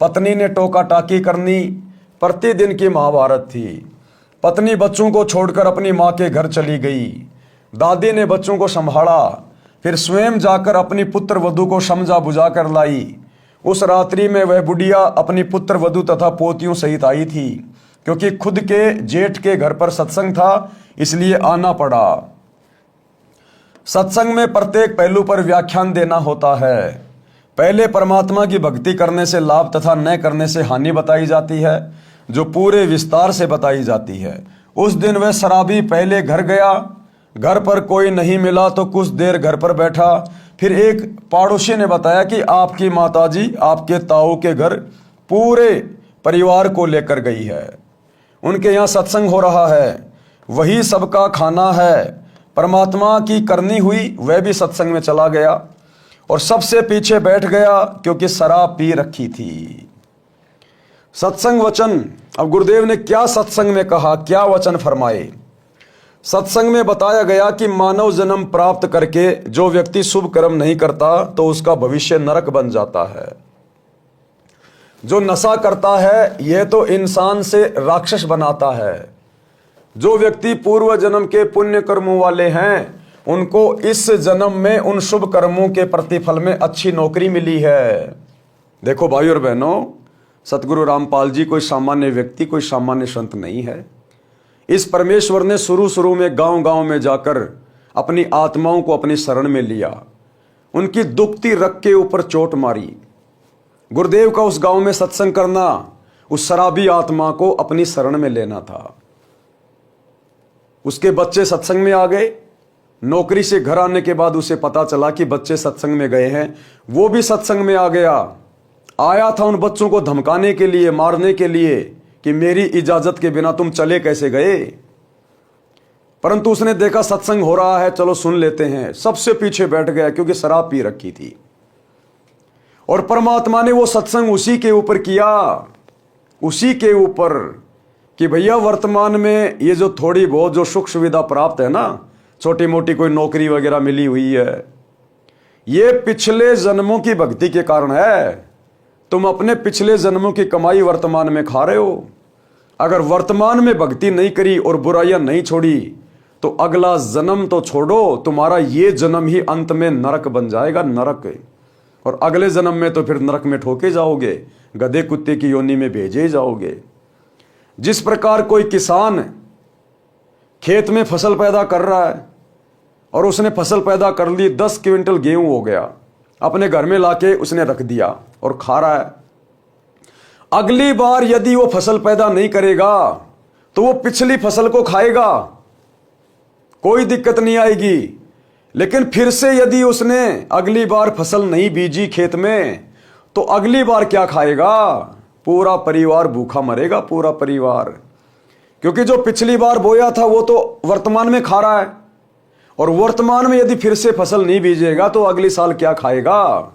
पत्नी ने टोका टाकी करनी, प्रतिदिन की महाभारत थी। पत्नी बच्चों को छोड़कर अपनी माँ के घर चली गई। दादी ने बच्चों को संभाला, फिर स्वयं जाकर अपनी पुत्र वधू को समझा बुझा कर लाई। उस रात्रि में वह बुढ़िया अपनी पुत्र वधू तथा पोतियों सहित आई थी, क्योंकि खुद के जेठ के घर पर सत्संग था, इसलिए आना पड़ा। सत्संग में प्रत्येक पहलू पर व्याख्यान देना होता है। पहले परमात्मा की भक्ति करने से लाभ तथा न करने से हानि बताई जाती है, जो पूरे विस्तार से बताई जाती है। उस दिन वह शराबी पहले घर गया। घर पर कोई नहीं मिला तो कुछ देर घर पर बैठा। फिर एक पड़ोसी ने बताया कि आपकी माताजी आपके ताऊ के घर पूरे परिवार को लेकर गई है, उनके यहाँ सत्संग हो रहा है, वही सबका खाना है। परमात्मा की करनी हुई, वह भी सत्संग में चला गया और सबसे पीछे बैठ गया, क्योंकि शराब पी रखी थी। सत्संग वचन, अब गुरुदेव ने क्या सत्संग में कहा, क्या वचन फरमाए? सत्संग में बताया गया कि मानव जन्म प्राप्त करके जो व्यक्ति शुभ कर्म नहीं करता तो उसका भविष्य नरक बन जाता है। जो नशा करता है यह तो इंसान से राक्षस बनाता है। जो व्यक्ति पूर्व जन्म के पुण्य कर्मों वाले हैं, उनको इस जन्म में उन शुभ कर्मों के प्रतिफल में अच्छी नौकरी मिली है। देखो भाई और बहनों, सतगुरु रामपाल जी कोई सामान्य व्यक्ति, कोई सामान्य संत नहीं है। इस परमेश्वर ने शुरू में गांव-गांव में जाकर अपनी आत्माओं को अपनी शरण में लिया, उनकी दुखती रग के ऊपर चोट मारी। गुरुदेव का उस गांव में सत्संग करना, उस शराबी आत्मा को अपनी शरण में लेना था। उसके बच्चे सत्संग में आ गए। नौकरी से घर आने के बाद उसे पता चला कि बच्चे सत्संग में गए हैं, वो भी सत्संग में आ गया। आया था उन बच्चों को धमकाने के लिए, मारने के लिए कि मेरी इजाजत के बिना तुम चले कैसे गए। परंतु उसने देखा सत्संग हो रहा है, चलो सुन लेते हैं, सबसे पीछे बैठ गया क्योंकि शराब पी रखी थी। और परमात्मा ने वो सत्संग उसी के ऊपर किया, उसी के ऊपर कि भैया वर्तमान में ये जो थोड़ी बहुत जो सुख सुविधा प्राप्त है ना, छोटी मोटी कोई नौकरी वगैरह मिली हुई है, ये पिछले जन्मों की भक्ति के कारण है। तुम अपने पिछले जन्मों की कमाई वर्तमान में खा रहे हो। अगर वर्तमान में भक्ति नहीं करी और बुराइयां नहीं छोड़ी तो अगला जन्म तो छोड़ो, तुम्हारा ये जन्म ही अंत में नरक बन जाएगा, नरक। और अगले जन्म में तो फिर नरक में ठोके जाओगे, गधे कुत्ते की योनि में भेजे जाओगे। जिस प्रकार कोई किसान खेत में फसल पैदा कर रहा है और उसने फसल पैदा कर ली, 10 क्विंटल गेहूं हो गया, अपने घर में लाके उसने रख दिया और खा रहा है। अगली बार यदि वो फसल पैदा नहीं करेगा तो वो पिछली फसल को खाएगा, कोई दिक्कत नहीं आएगी। लेकिन फिर से यदि उसने अगली बार फसल नहीं बीजी खेत में तो अगली बार क्या खाएगा? पूरा परिवार भूखा मरेगा, पूरा परिवार। क्योंकि जो पिछली बार बोया था वो तो वर्तमान में खा रहा है, और वर्तमान में यदि फिर से फसल नहीं बीजेगा तो अगले साल क्या खाएगा?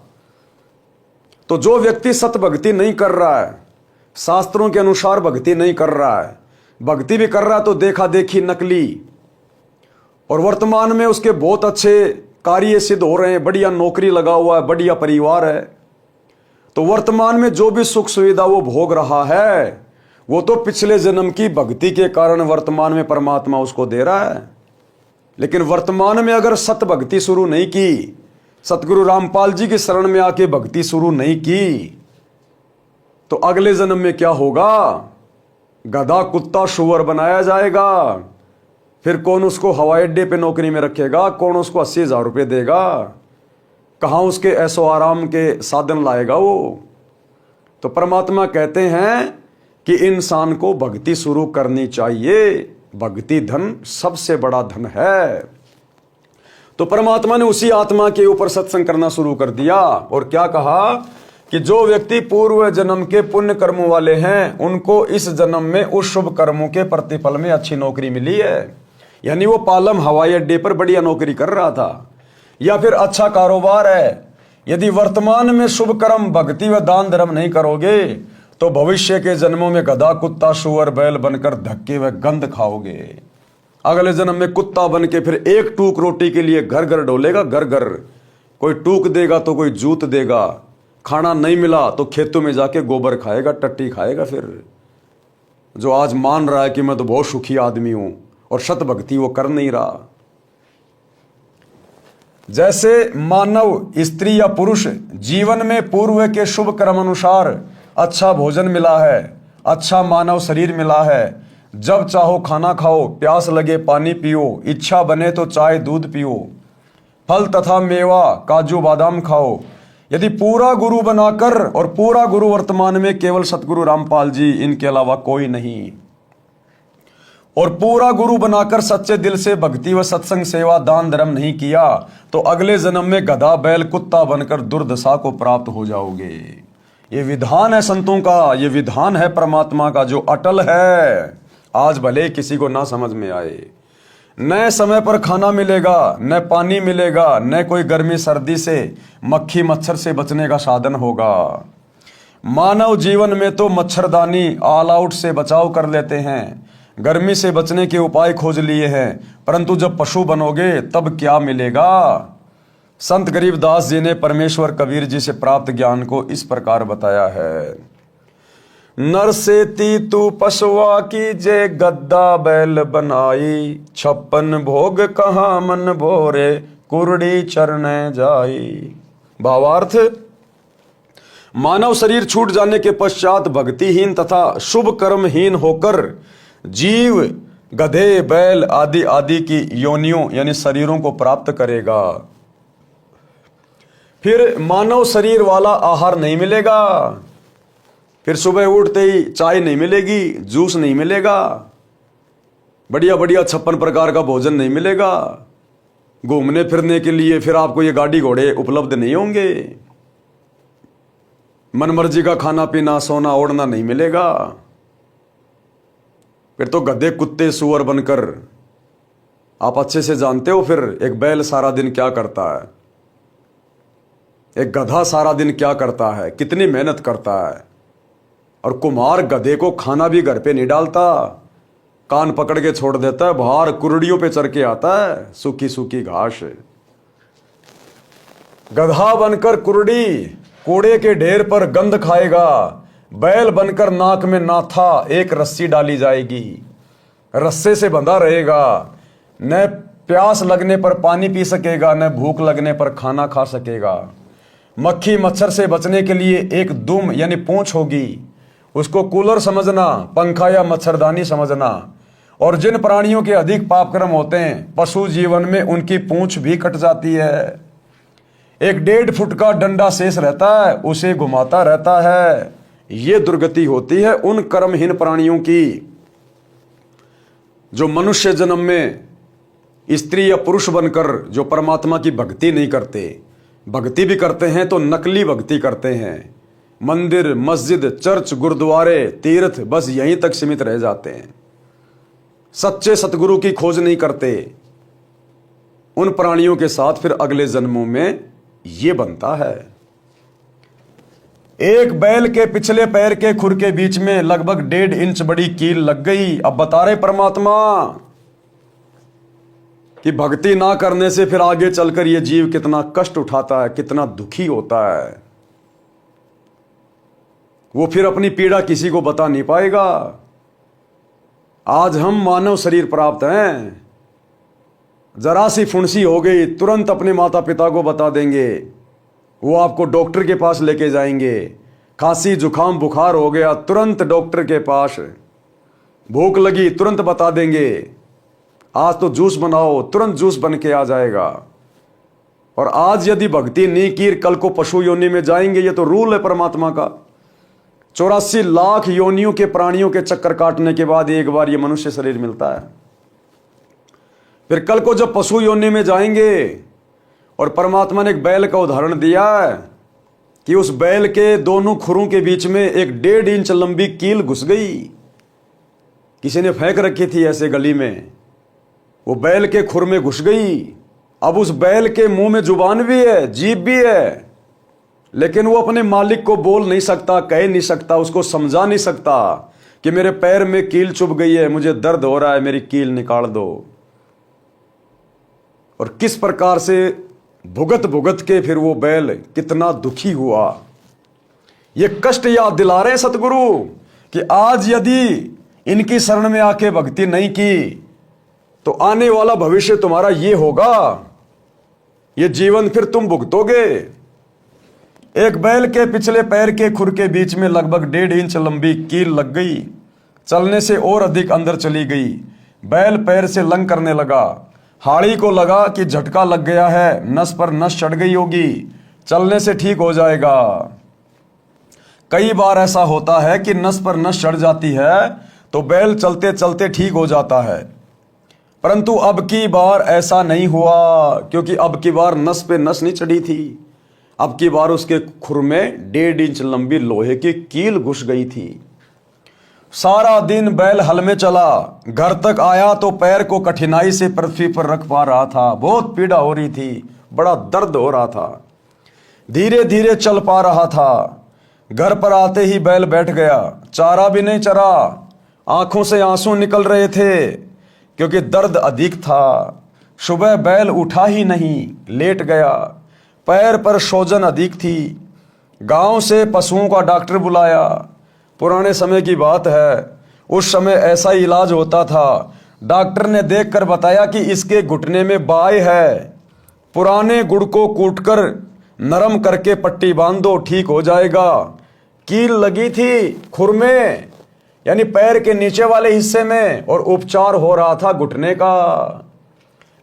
तो जो व्यक्ति सत भक्ति नहीं कर रहा है, शास्त्रों के अनुसार भक्ति नहीं कर रहा है, भक्ति भी कर रहा है तो देखा देखी नकली, और वर्तमान में उसके बहुत अच्छे कार्य सिद्ध हो रहे हैं, बढ़िया नौकरी लगा हुआ है, बढ़िया परिवार है, तो वर्तमान में जो भी सुख सुविधा वो भोग रहा है वो तो पिछले जन्म की भक्ति के कारण वर्तमान में परमात्मा उसको दे रहा है। लेकिन वर्तमान में अगर सत भक्ति शुरू नहीं की, सतगुरु रामपाल जी की शरण में आके भक्ति शुरू नहीं की, तो अगले जन्म में क्या होगा? गधा कुत्ता शुअर बनाया जाएगा। फिर कौन उसको हवाई अड्डे पे नौकरी में रखेगा? कौन उसको 80,000 रुपये देगा? कहाँ उसके ऐसो आराम के साधन लाएगा वो? तो परमात्मा कहते हैं कि इंसान को भक्ति शुरू करनी चाहिए। भक्ति धन सबसे बड़ा धन है। तो परमात्मा ने उसी आत्मा के ऊपर सत्संग करना शुरू कर दिया और क्या कहा कि जो व्यक्ति पूर्व जन्म के पुण्य कर्मों वाले हैं उनको इस जन्म में उस शुभ कर्मों के प्रतिफल में अच्छी नौकरी मिली है। यानी वो पालम हवाई अड्डे पर बढ़िया नौकरी कर रहा था या फिर अच्छा कारोबार है। यदि वर्तमान में शुभ कर्म भक्ति व दान धर्म नहीं करोगे तो भविष्य के जन्मों में गधा कुत्ता शुअर बैल बनकर धक्के व गंध खाओगे। अगले जन्म में कुत्ता बन के फिर एक टूक रोटी के लिए घर घर डोलेगा, घर घर। कोई टूक देगा तो कोई जूत देगा, खाना नहीं मिला तो खेतों में जाके गोबर खाएगा, टट्टी खाएगा। फिर जो आज मान रहा है कि मैं तो बहुत सुखी आदमी हूं और सत भक्ति वो कर नहीं रहा। जैसे मानव स्त्री या पुरुष जीवन में पूर्व के शुभ कर्म अनुसार अच्छा भोजन मिला है, अच्छा मानव शरीर मिला है, जब चाहो खाना खाओ, प्यास लगे पानी पियो, इच्छा बने तो चाय दूध पियो, फल तथा मेवा काजू बादाम खाओ। यदि पूरा गुरु बनाकर, और पूरा गुरु वर्तमान में केवल सतगुरु रामपाल जी, इनके अलावा कोई नहीं, और पूरा गुरु बनाकर सच्चे दिल से भक्ति व सत्संग सेवा दान धर्म नहीं किया तो अगले जन्म में गधा बैल कुत्ता बनकर दुर्दशा को प्राप्त हो जाओगे। ये विधान है संतों का, ये विधान है परमात्मा का जो अटल है। आज भले किसी को ना समझ में आए, न समय पर खाना मिलेगा, न पानी मिलेगा, न कोई गर्मी सर्दी से मक्खी मच्छर से बचने का साधन होगा। मानव जीवन में तो मच्छरदानी ऑल आउट से बचाव कर लेते हैं, गर्मी से बचने के उपाय खोज लिए हैं, परंतु जब पशु बनोगे तब क्या मिलेगा? संत गरीबदास जी ने परमेश्वर कबीर जी से प्राप्त ज्ञान को इस प्रकार बताया है। नर से ती तू पशुआ की जे गद्दा बैल बनाई, 56 भोग कहाँ मन भोरे कुरड़ी चरने जाई। भावार्थ, मानव शरीर छूट जाने के पश्चात भक्तिहीन तथा शुभ कर्महीन होकर जीव गधे बैल आदि आदि की योनियों यानी शरीरों को प्राप्त करेगा। फिर मानव शरीर वाला आहार नहीं मिलेगा, फिर सुबह उठते ही चाय नहीं मिलेगी, जूस नहीं मिलेगा, बढ़िया बढ़िया 56 प्रकार का भोजन नहीं मिलेगा, घूमने फिरने के लिए फिर आपको ये गाड़ी घोड़े उपलब्ध नहीं होंगे, मनमर्जी का खाना पीना सोना ओढ़ना नहीं मिलेगा। फिर तो गधे कुत्ते सुअर बनकर, आप अच्छे से जानते हो फिर एक बैल सारा दिन क्या करता है, एक गधा सारा दिन क्या करता है, कितनी मेहनत करता है। और कुम्हार गधे को खाना भी घर पे नहीं डालता, कान पकड़ के छोड़ देता है, बाहर कुरड़ियों पे चढ़ के आता है, सूखी सूखी घास। गधा बनकर कुरड़ी कूड़े के ढेर पर गंध खाएगा, बैल बनकर नाक में नाथा एक रस्सी डाली जाएगी, रस्से से बंधा रहेगा, न प्यास लगने पर पानी पी सकेगा, न भूख लगने पर खाना खा सकेगा। मक्खी मच्छर से बचने के लिए एक दुम यानी पूंछ होगी, उसको कूलर समझना, पंखा या मच्छरदानी समझना। और जिन प्राणियों के अधिक पापकर्म होते हैं, पशु जीवन में उनकी पूंछ भी कट जाती है। एक 1.5 फुट का डंडा शेष रहता है, उसे घुमाता रहता है। ये दुर्गति होती है उन कर्महीन प्राणियों की जो मनुष्य जन्म में स्त्री या पुरुष बनकर जो परमात्मा की भक्ति नहीं करते, भक्ति भी करते हैं तो नकली भक्ति करते हैं। मंदिर मस्जिद चर्च गुरुद्वारे तीर्थ बस यहीं तक सीमित रह जाते हैं, सच्चे सतगुरु की खोज नहीं करते। उन प्राणियों के साथ फिर अगले जन्मों में ये बनता है। एक बैल के पिछले पैर के खुर के बीच में लगभग 1.5 इंच बड़ी कील लग गई। अब बता रहे परमात्मा कि भक्ति ना करने से फिर आगे चलकर ये जीव कितना कष्ट उठाता है, कितना दुखी होता है। वो फिर अपनी पीड़ा किसी को बता नहीं पाएगा। आज हम मानव शरीर प्राप्त हैं, जरा सी फुंसी हो गई तुरंत अपने माता पिता को बता देंगे, वो आपको डॉक्टर के पास लेके जाएंगे। खांसी जुकाम बुखार हो गया तुरंत डॉक्टर के पास, भूख लगी तुरंत बता देंगे, आज तो जूस बनाओ तुरंत जूस बन के आ जाएगा। और आज यदि भक्ति नहीं की कल को पशु योनि में जाएंगे, ये तो रूल है परमात्मा का। 84 लाख योनियों के प्राणियों के चक्कर काटने के बाद एक बार ये मनुष्य शरीर मिलता है। फिर कल को जब पशु योनि में जाएंगे, और परमात्मा ने एक बैल का उदाहरण दिया है कि उस बैल के दोनों खुरों के बीच में एक 1.5 इंच लंबी कील घुस गई, किसी ने फेंक रखी थी ऐसे गली में, वो बैल के खुर में घुस गई। अब उस बैल के मुंह में जुबान भी है, जीभ भी है, लेकिन वो अपने मालिक को बोल नहीं सकता, कह नहीं सकता, उसको समझा नहीं सकता कि मेरे पैर में कील चुभ गई है, मुझे दर्द हो रहा है, मेरी कील निकाल दो। और किस प्रकार से भुगत भुगत के फिर वो बैल कितना दुखी हुआ। ये कष्ट याद दिला रहे सतगुरु कि आज यदि इनकी शरण में आके भक्ति नहीं की तो आने वाला भविष्य तुम्हारा ये होगा, ये जीवन फिर तुम भुगतोगे। एक बैल के पिछले पैर के खुर के बीच में लगभग 1.5 इंच लंबी कील लग गई, चलने से और अधिक अंदर चली गई। बैल पैर से लंग करने लगा, हाड़ी को लगा कि झटका लग गया है, नस पर नस चढ़ गई होगी, चलने से ठीक हो जाएगा। कई बार ऐसा होता है कि नस पर नस चढ़ जाती है तो बैल चलते चलते ठीक हो जाता है, परंतु अब की बार ऐसा नहीं हुआ, क्योंकि अब की बार नस पे नस नहीं चढ़ी थी। अब की बार उसके खुर में 1.5 इंच लंबी लोहे की कील घुस गई थी। सारा दिन बैल हल में चला, घर तक आया तो पैर को कठिनाई से पृथ्वी पर रख पा रहा था, बहुत पीड़ा हो रही थी, बड़ा दर्द हो रहा था, धीरे धीरे चल पा रहा था। घर पर आते ही बैल बैठ गया, चारा भी नहीं चरा, आंखों से आंसू निकल रहे थे क्योंकि दर्द अधिक था। सुबह बैल उठा ही नहीं, लेट गया, पैर पर सूजन अधिक थी। गांव से पशुओं का डॉक्टर बुलाया, पुराने समय की बात है, उस समय ऐसा ही इलाज होता था। डॉक्टर ने देखकर बताया कि इसके घुटने में बाय है, पुराने गुड़ को कूटकर नरम करके पट्टी बांध दो, ठीक हो जाएगा। कील लगी थी खुर में, यानी पैर के नीचे वाले हिस्से में, और उपचार हो रहा था घुटने का।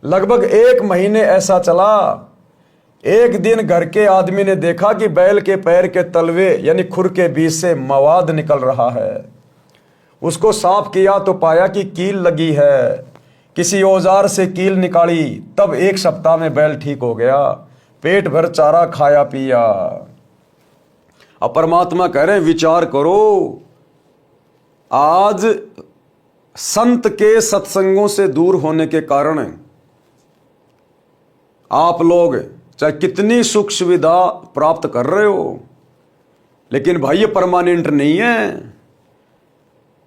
लगभग 1 महीने ऐसा चला। एक दिन घर के आदमी ने देखा कि बैल के पैर के तलवे यानी खुर के बीच से मवाद निकल रहा है। उसको साफ किया तो पाया कि कील लगी है। किसी औजार से कील निकाली, तब 1 सप्ताह में बैल ठीक हो गया, पेट भर चारा खाया पिया। अब परमात्मा कह रहे हैं विचार करो, आज संत के सत्संगों से दूर होने के कारण आप लोग चाहे कितनी सुख सुविधा प्राप्त कर रहे हो, लेकिन भाई ये परमानेंट नहीं है।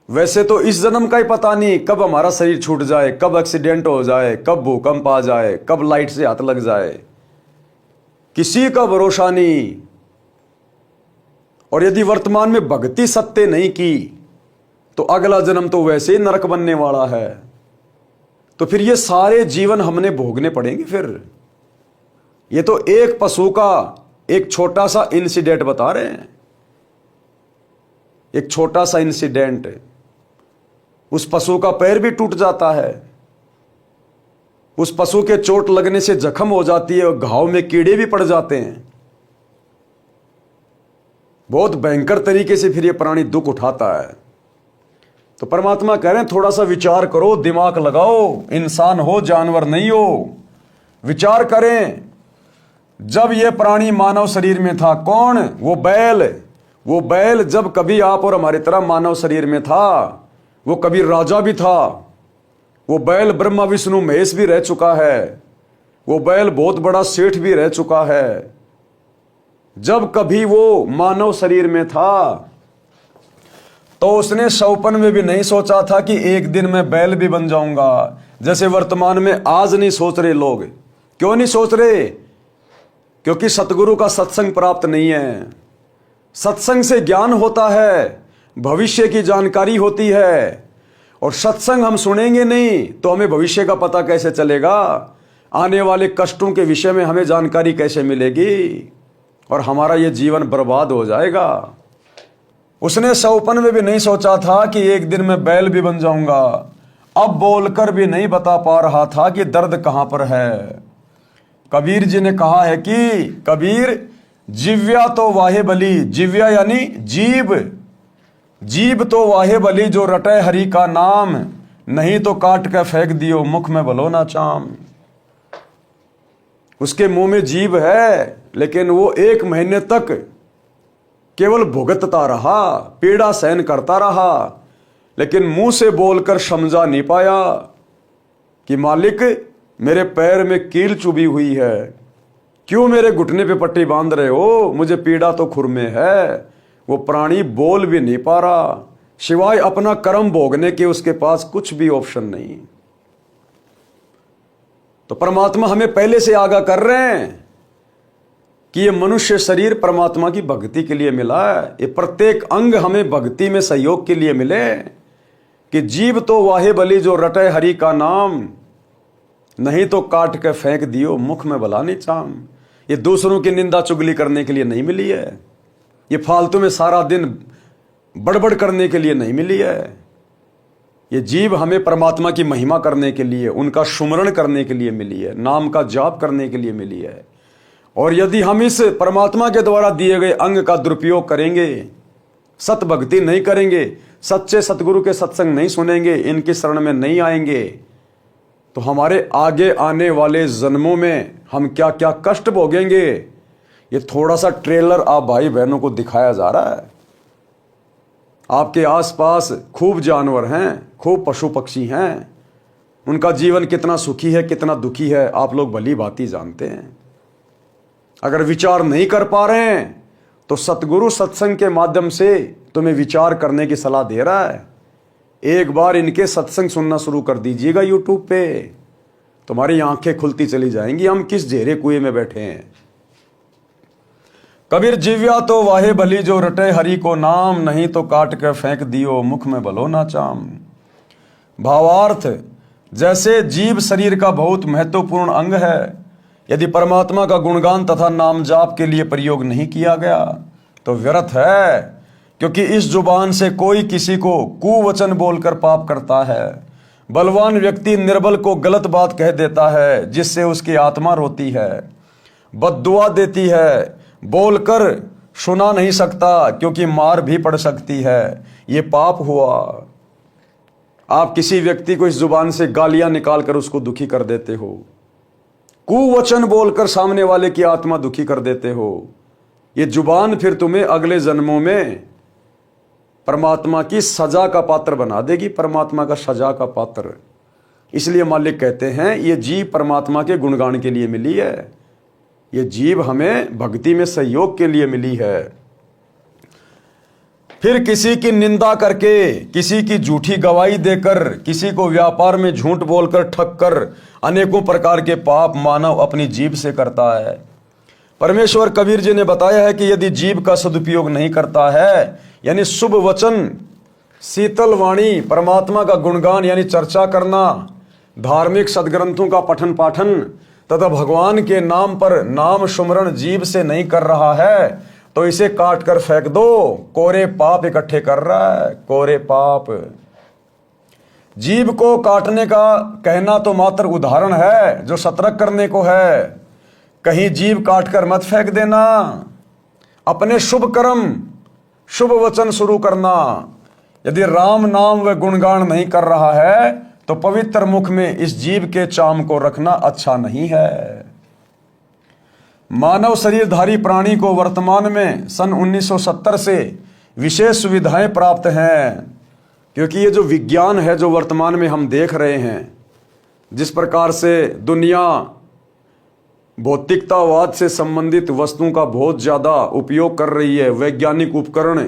वैसे तो इस जन्म का ही पता नहीं कब हमारा शरीर छूट जाए, कब एक्सीडेंट हो जाए, कब भूकंप आ जाए, कब लाइट से हाथ लग जाए, किसी का भरोसा नहीं। और यदि वर्तमान में भक्ति सत्य नहीं की तो अगला जन्म तो वैसे ही नरक बनने वाला है। तो फिर ये सारे जीवन हमने भोगने पड़ेंगे। फिर ये तो एक पशु का एक छोटा सा इंसिडेंट बता रहे हैं, एक छोटा सा इंसिडेंट। उस पशु का पैर भी टूट जाता है, उस पशु के चोट लगने से जख्म हो जाती है और घाव में कीड़े भी पड़ जाते हैं। बहुत भयंकर तरीके से फिर ये प्राणी दुख उठाता है। तो परमात्मा कह रहे हैं थोड़ा सा विचार करो, दिमाग लगाओ, इंसान हो जानवर नहीं हो। विचार करें, जब ये प्राणी मानव शरीर में था, कौन? वो बैल जब कभी आप और हमारी तरह मानव शरीर में था, वो कभी राजा भी था। वो बैल ब्रह्मा विष्णु महेश भी रह चुका है। वो बैल बहुत बड़ा सेठ भी रह चुका है। जब कभी वो मानव शरीर में था तो उसने सौपन में भी नहीं सोचा था कि एक दिन मैं बैल भी बन जाऊंगा, जैसे वर्तमान में आज नहीं सोच रहे लोग। क्यों नहीं सोच रहे? क्योंकि सतगुरु का सत्संग प्राप्त नहीं है। सत्संग से ज्ञान होता है, भविष्य की जानकारी होती है, और सत्संग हम सुनेंगे नहीं तो हमें भविष्य का पता कैसे चलेगा? आने वाले कष्टों के विषय में हमें जानकारी कैसे मिलेगी? और हमारा ये जीवन बर्बाद हो जाएगा। उसने सौपन में भी नहीं सोचा था कि एक दिन मैं बैल भी बन जाऊंगा। अब बोलकर भी नहीं बता पा रहा था कि दर्द कहां पर है। कबीर जी ने कहा है कि कबीर, जिव्या तो वाहे बली, जिव्या यानी जीव, जीव तो वाहे बली जो रटे हरि का नाम, नहीं तो काट के फेंक दियो मुख में भलो ना चाम। उसके मुंह में जीव है, लेकिन वो 1 महीने तक केवल भुगतता रहा, पीड़ा सहन करता रहा, लेकिन मुंह से बोलकर समझा नहीं पाया कि मालिक मेरे पैर में कील चुभी हुई है, क्यों मेरे घुटने पे पट्टी बांध रहे हो, मुझे पीड़ा तो खुर में है। वो प्राणी बोल भी नहीं पा रहा, सिवाय अपना कर्म भोगने के उसके पास कुछ भी ऑप्शन नहीं। तो परमात्मा हमें पहले से आगाह कर रहे हैं कि ये मनुष्य शरीर परमात्मा की भक्ति के लिए मिला है। ये प्रत्येक अंग हमें भक्ति में सहयोग के लिए मिले कि जीव तो वाहे बली जो रटे हरि का नाम, नहीं तो काट के फेंक दियो मुख में भला नहीं चाम। ये दूसरों की निंदा चुगली करने के लिए नहीं मिली है, ये फालतू में सारा दिन बड़बड़ करने के लिए नहीं मिली है। ये जीव हमें परमात्मा की महिमा करने के लिए, उनका सुमरण करने के लिए मिली है, नाम का जाप करने के लिए मिली है। और यदि हम इस परमात्मा के द्वारा दिए गए अंग का दुरुपयोग करेंगे, सत भक्ति नहीं करेंगे, सच्चे सतगुरु के सत्संग नहीं सुनेंगे, इनकी शरण में नहीं आएंगे, तो हमारे आगे आने वाले जन्मों में हम क्या क्या कष्ट भोगेंगे। ये थोड़ा सा ट्रेलर आप भाई बहनों को दिखाया जा रहा है। आपके आसपास खूब जानवर हैं, खूब पशु पक्षी हैं, उनका जीवन कितना सुखी है कितना दुखी है आप लोग भली भांति जानते हैं। अगर विचार नहीं कर पा रहे हैं तो सतगुरु सत्संग के माध्यम से तुम्हें विचार करने की सलाह दे रहा है। एक बार इनके सत्संग सुनना शुरू कर दीजिएगा यूट्यूब पे, तुम्हारी आंखें खुलती चली जाएंगी हम किस जेरे कुएं में बैठे हैं। कबीर, जिव्या तो वाहे भली जो रटे हरि को नाम, नहीं तो काट के फेंक दियो मुख में भलो ना चाम। भावार्थ, जैसे जीव शरीर का बहुत महत्वपूर्ण अंग है, यदि परमात्मा का गुणगान तथा नाम जाप के लिए प्रयोग नहीं किया गया तो व्यर्थ है, क्योंकि इस जुबान से कोई किसी को कुवचन बोलकर पाप करता है। बलवान व्यक्ति निर्बल को गलत बात कह देता है जिससे उसकी आत्मा रोती है। बद्दुआ देती है, बोलकर सुना नहीं सकता क्योंकि मार भी पड़ सकती है। ये पाप हुआ। आप किसी व्यक्ति को इस जुबान से गालियां निकालकर उसको दुखी कर देते हो, कुवचन बोलकर सामने वाले की आत्मा दुखी कर देते हो। ये जुबान फिर तुम्हें अगले जन्मों में परमात्मा की सजा का पात्र बना देगी, परमात्मा का सजा का पात्र। इसलिए मालिक कहते हैं ये जीव परमात्मा के गुणगान के लिए मिली है, ये जीव हमें भक्ति में सहयोग के लिए मिली है। फिर किसी की निंदा करके, किसी की झूठी गवाही देकर, किसी को व्यापार में झूठ बोलकर ठग कर अनेकों प्रकार के पाप मानव अपनी जीभ से करता है। परमेश्वर कबीर जी ने बताया है कि यदि जीभ का सदुपयोग नहीं करता है, यानी शुभ वचन, शीतल वाणी, परमात्मा का गुणगान यानी चर्चा करना, धार्मिक सदग्रंथों का पठन पाठन तथा भगवान के नाम पर नाम सुमरण जीभ से नहीं कर रहा है, तो इसे काट कर फेंक दो। कोरे पाप इकट्ठे कर रहा है, कोरे पाप। जीभ को काटने का कहना तो मात्र उदाहरण है, जो सतर्क करने को है। कहीं जीभ काटकर मत फेंक देना। अपने शुभ कर्म, शुभ वचन शुरू करना। यदि राम नाम व गुणगान नहीं कर रहा है तो पवित्र मुख में इस जीभ के चाम को रखना अच्छा नहीं है। मानव शरीरधारी प्राणी को वर्तमान में सन 1970 से विशेष सुविधाएं प्राप्त हैं, क्योंकि ये जो विज्ञान है जो वर्तमान में हम देख रहे हैं, जिस प्रकार से दुनिया भौतिकतावाद से संबंधित वस्तुओं का बहुत ज़्यादा उपयोग कर रही है, वैज्ञानिक उपकरण,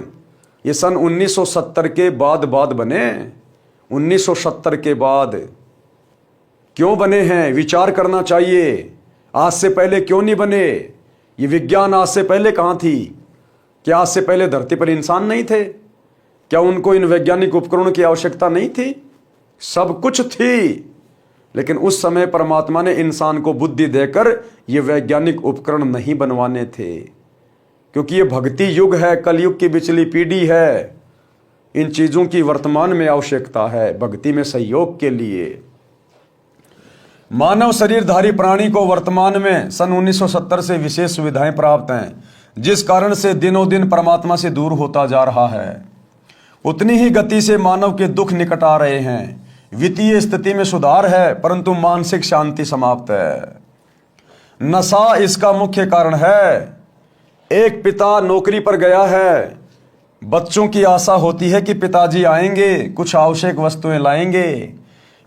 ये सन 1970 के बाद बने। 1970 के बाद क्यों बने हैं, विचार करना चाहिए। आज से पहले क्यों नहीं बने? ये विज्ञान आज से पहले कहाँ थी? क्या आज से पहले धरती पर इंसान नहीं थे? क्या उनको इन वैज्ञानिक उपकरणों की आवश्यकता नहीं थी? सब कुछ थी, लेकिन उस समय परमात्मा ने इंसान को बुद्धि देकर ये वैज्ञानिक उपकरण नहीं बनवाने थे, क्योंकि ये भक्ति युग है, कलयुग की बिचली पीढ़ी है। इन चीज़ों की वर्तमान में आवश्यकता है भक्ति में सहयोग के लिए। मानव शरीरधारी प्राणी को वर्तमान में सन 1970 से विशेष सुविधाएं प्राप्त हैं, जिस कारण से दिनों दिन परमात्मा से दूर होता जा रहा है। उतनी ही गति से मानव के दुख निकट आ रहे हैं। वित्तीय स्थिति में सुधार है, परंतु मानसिक शांति समाप्त है। नशा इसका मुख्य कारण है। एक पिता नौकरी पर गया है, बच्चों की आशा होती है कि पिताजी आएंगे, कुछ आवश्यक वस्तुएं लाएंगे।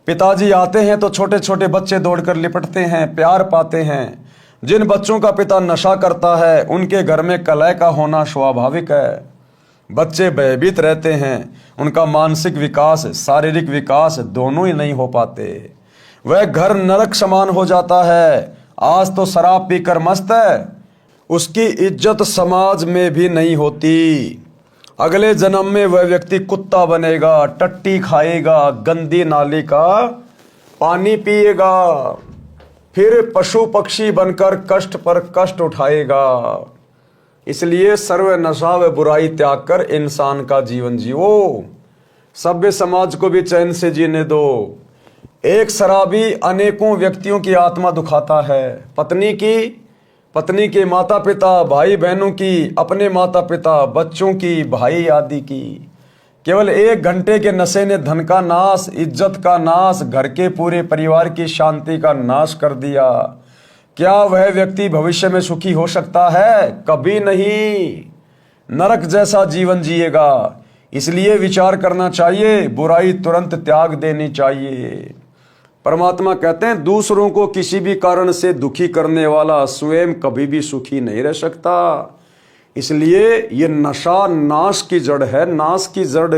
पिताजी आते हैं तो छोटे छोटे बच्चे दौड़कर लिपटते हैं, प्यार पाते हैं। जिन बच्चों का पिता नशा करता है उनके घर में कलह का होना स्वाभाविक है। बच्चे भयभीत रहते हैं, उनका मानसिक विकास, शारीरिक विकास दोनों ही नहीं हो पाते। वह घर नरक समान हो जाता है। आज तो शराब पीकर मस्त है, उसकी इज्जत समाज में भी नहीं होती। अगले जन्म में वह व्यक्ति कुत्ता बनेगा, टट्टी खाएगा, गंदी नाली का पानी पिएगा, फिर पशु पक्षी बनकर कष्ट पर कष्ट उठाएगा। इसलिए सर्व नशा व बुराई त्याग कर इंसान का जीवन जियो। सभ्य समाज को भी चैन से जीने दो। एक शराबी अनेकों व्यक्तियों की आत्मा दुखाता है। पत्नी के माता पिता, भाई बहनों की, अपने माता पिता, बच्चों की, भाई आदि की। केवल 1 घंटे के नशे ने धन का नाश, इज्जत का नाश, घर के पूरे परिवार की शांति का नाश कर दिया। क्या वह व्यक्ति भविष्य में सुखी हो सकता है? कभी नहीं। नरक जैसा जीवन जिएगा। इसलिए विचार करना चाहिए, बुराई तुरंत त्याग देनी चाहिए। परमात्मा कहते हैं दूसरों को किसी भी कारण से दुखी करने वाला स्वयं कभी भी सुखी नहीं रह सकता। इसलिए ये नशा नाश की जड़ है, नाश की जड़।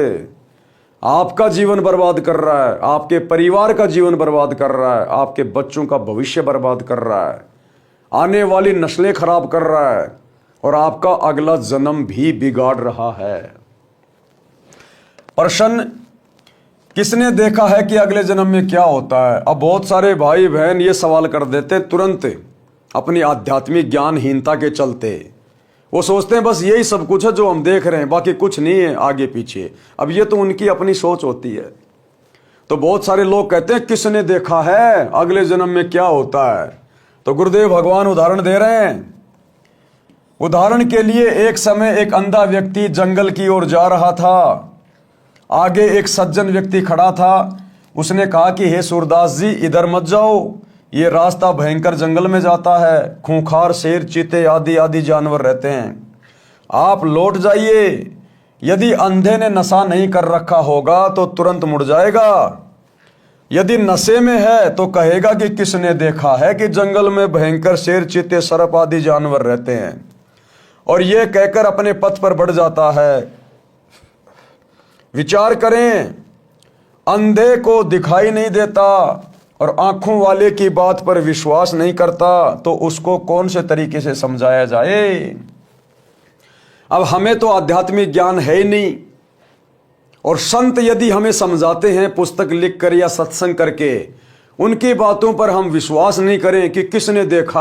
आपका जीवन बर्बाद कर रहा है, आपके परिवार का जीवन बर्बाद कर रहा है, आपके बच्चों का भविष्य बर्बाद कर रहा है, आने वाली नस्लें खराब कर रहा है, और आपका अगला जन्म भी बिगाड़ रहा है। प्रश्न, किसने देखा है कि अगले जन्म में क्या होता है? अब बहुत सारे भाई बहन ये सवाल कर देते तुरंत अपनी आध्यात्मिक ज्ञानहीनता के चलते। वो सोचते हैं बस यही सब कुछ है जो हम देख रहे हैं, बाकी कुछ नहीं है आगे पीछे। अब ये तो उनकी अपनी सोच होती है। तो बहुत सारे लोग कहते हैं किसने देखा है अगले जन्म में क्या होता है? तो गुरुदेव भगवान उदाहरण दे रहे हैं। उदाहरण के लिए एक समय एक अंधा व्यक्ति जंगल की ओर जा रहा था। आगे एक सज्जन व्यक्ति खड़ा था। उसने कहा कि हे सूरदास जी, इधर मत जाओ, ये रास्ता भयंकर जंगल में जाता है, खूंखार शेर, चीते आदि आदि जानवर रहते हैं, आप लौट जाइए। यदि अंधे ने नशा नहीं कर रखा होगा तो तुरंत मुड़ जाएगा, यदि नशे में है तो कहेगा कि किसने देखा है कि जंगल में भयंकर शेर, चीते, सर्प आदि जानवर रहते हैं, और यह कहकर अपने पथ पर बढ़ जाता है। विचार करें, अंधे को दिखाई नहीं देता और आंखों वाले की बात पर विश्वास नहीं करता, तो उसको कौन से तरीके से समझाया जाए। अब हमें तो आध्यात्मिक ज्ञान है ही नहीं, और संत यदि हमें समझाते हैं पुस्तक लिखकर या सत्संग करके, उनकी बातों पर हम विश्वास नहीं करें कि किसने देखा,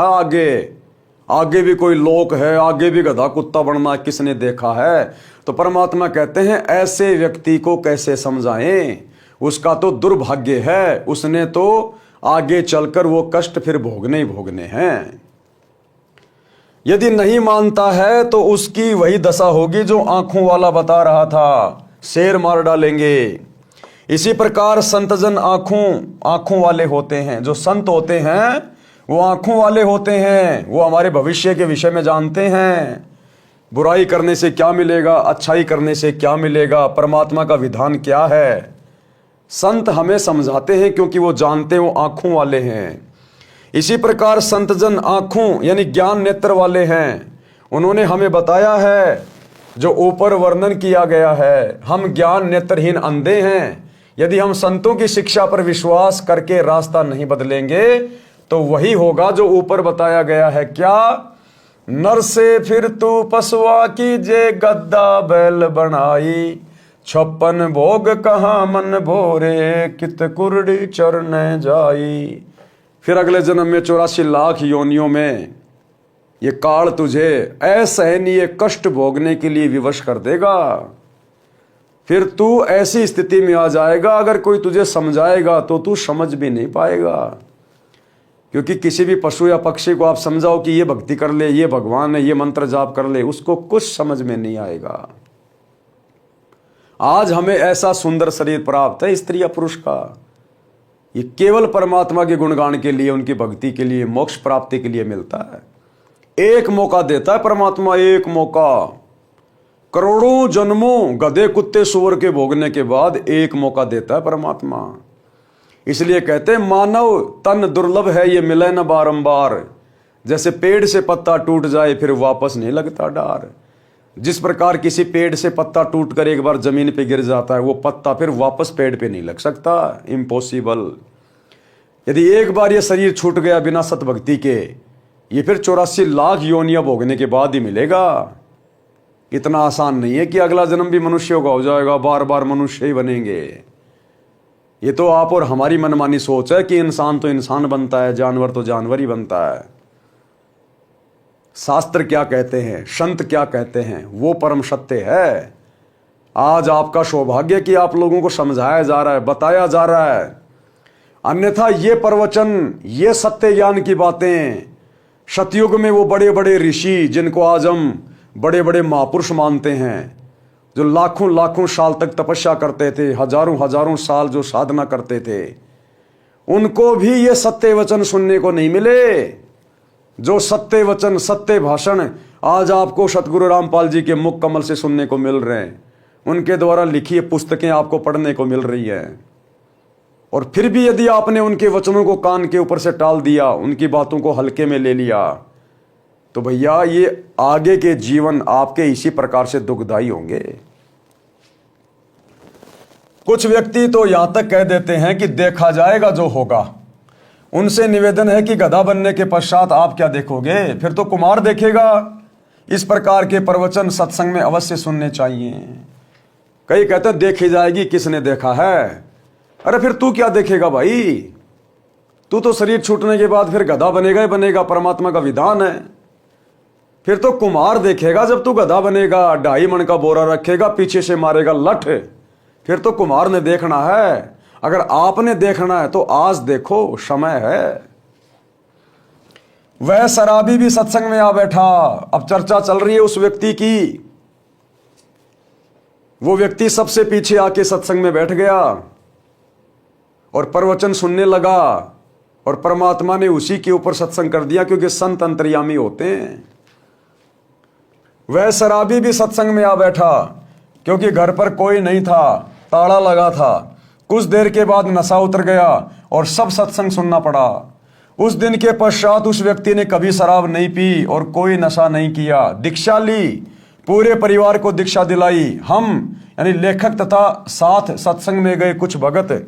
आगे भी कोई लोक है, आगे भी गधा कुत्ता बनना किसने देखा है, तो परमात्मा कहते हैं ऐसे व्यक्ति को कैसे समझाएं, उसका तो दुर्भाग्य है, उसने तो आगे चलकर वो कष्ट फिर भोगने ही भोगने हैं। यदि नहीं मानता है तो उसकी वही दशा होगी जो आंखों वाला बता रहा था, शेर मार डालेंगे। इसी प्रकार संतजन आंखों वाले होते हैं। जो संत होते हैं वो आंखों वाले होते हैं, वो हमारे भविष्य के विषय में जानते हैं, बुराई करने से क्या मिलेगा, अच्छाई करने से क्या मिलेगा, परमात्मा का विधान क्या है। संत हमें समझाते हैं क्योंकि वो जानते हैं, वो आंखों वाले हैं। इसी प्रकार संतजन आंखों यानी ज्ञान नेत्र वाले हैं। उन्होंने हमें बताया है जो ऊपर वर्णन किया गया है। हम ज्ञान नेत्रहीन अंधे हैं। यदि हम संतों की शिक्षा पर विश्वास करके रास्ता नहीं बदलेंगे तो वही होगा जो ऊपर बताया गया है। क्या? नर से फिर तू पसवा कीजे, गद्दा बैल बनाई, 56 भोग कहाँ मन भोरे, कित कुरड़ी चरने जाई। फिर अगले जन्म में 84 लाख योनियों में ये काल तुझे असहनीय कष्ट भोगने के लिए विवश कर देगा। फिर तू ऐसी स्थिति में आ जाएगा, अगर कोई तुझे समझाएगा तो तू समझ भी नहीं पाएगा। क्योंकि किसी भी पशु या पक्षी को आप समझाओ कि ये भक्ति कर ले, ये भगवान है, ये मंत्र जाप कर ले, उसको कुछ समझ में नहीं आएगा। आज हमें ऐसा सुंदर शरीर प्राप्त है, स्त्री या पुरुष का, ये केवल परमात्मा के गुणगान के लिए, उनकी भक्ति के लिए, मोक्ष प्राप्ति के लिए मिलता है। एक मौका देता है परमात्मा, एक मौका। करोड़ों जन्मों गधे कुत्ते सुअर के भोगने के बाद एक मौका देता है परमात्मा। इसलिए कहते हैं मानव तन दुर्लभ है, ये मिले न बारंबार। जैसे पेड़ से पत्ता टूट जाए फिर वापस नहीं लगता डार, जिस प्रकार किसी पेड़ से पत्ता टूटकर एक बार जमीन पे गिर जाता है, वो पत्ता फिर वापस पेड़ पे नहीं लग सकता, इम्पॉसिबल। यदि एक बार ये शरीर छूट गया बिना सतभक्ति के, ये फिर 84 लाख योनियां भोगने के बाद ही मिलेगा। इतना आसान नहीं है कि अगला जन्म भी मनुष्यों का हो जाएगा, बार बार मनुष्य ही बनेंगे। ये तो आप और हमारी मनमानी सोच है कि इंसान तो इंसान बनता है, जानवर तो जानवर ही बनता है। शास्त्र क्या कहते हैं, संत क्या कहते हैं, वो परम सत्य है। आज आपका सौभाग्य कि आप लोगों को समझाया जा रहा है, बताया जा रहा है। अन्यथा ये प्रवचन, ये सत्य ज्ञान की बातें, सतयुग में वो बड़े बड़े ऋषि जिनको आज हम बड़े बड़े महापुरुष मानते हैं, जो लाखों लाखों साल तक तपस्या करते थे, हजारों हजारों साल जो साधना करते थे, उनको भी ये सत्य वचन सुनने को नहीं मिले। जो सत्य वचन, सत्य भाषण आज आपको सतगुरु रामपाल जी के मुख कमल से सुनने को मिल रहे हैं, उनके द्वारा लिखी पुस्तकें आपको पढ़ने को मिल रही हैं। और फिर भी यदि आपने उनके वचनों को कान के ऊपर से टाल दिया, उनकी बातों को हल्के में ले लिया, तो भैया ये आगे के जीवन आपके इसी प्रकार से दुखदाई होंगे। कुछ व्यक्ति तो यहां तक कह देते हैं कि देखा जाएगा जो होगा। उनसे निवेदन है कि गधा बनने के पश्चात आप क्या देखोगे, फिर तो कुमार देखेगा। इस प्रकार के प्रवचन सत्संग में अवश्य सुनने चाहिए। कई कहते हैं देखी जाएगी, किसने देखा है। अरे फिर तू क्या देखेगा भाई, तू तो शरीर छूटने के बाद फिर गधा बनेगा ही बनेगा, परमात्मा का विधान है। फिर तो कुमार देखेगा जब तू गधा बनेगा, 2.5 मन का बोरा रखेगा, पीछे से मारेगा लठ, फिर तो कुमार ने देखना है। अगर आपने देखना है तो आज देखो, समय है। वह शराबी भी सत्संग में आ बैठा। अब चर्चा चल रही है उस व्यक्ति की। वो व्यक्ति सबसे पीछे आके सत्संग में बैठ गया और प्रवचन सुनने लगा, और परमात्मा ने उसी के ऊपर सत्संग कर दिया, क्योंकि संत अंतर्यामी होते हैं। वह शराबी भी सत्संग में आ बैठा, क्योंकि घर पर कोई नहीं था, ताला लगा था। कुछ देर के बाद नशा उतर गया और सब सत्संग सुनना पड़ा। उस दिन के पश्चात उस व्यक्ति ने कभी शराब नहीं पी और कोई नशा नहीं किया। दीक्षा ली, पूरे परिवार को दीक्षा दिलाई। हम यानी लेखक तथा साथ सत्संग में गए कुछ भगत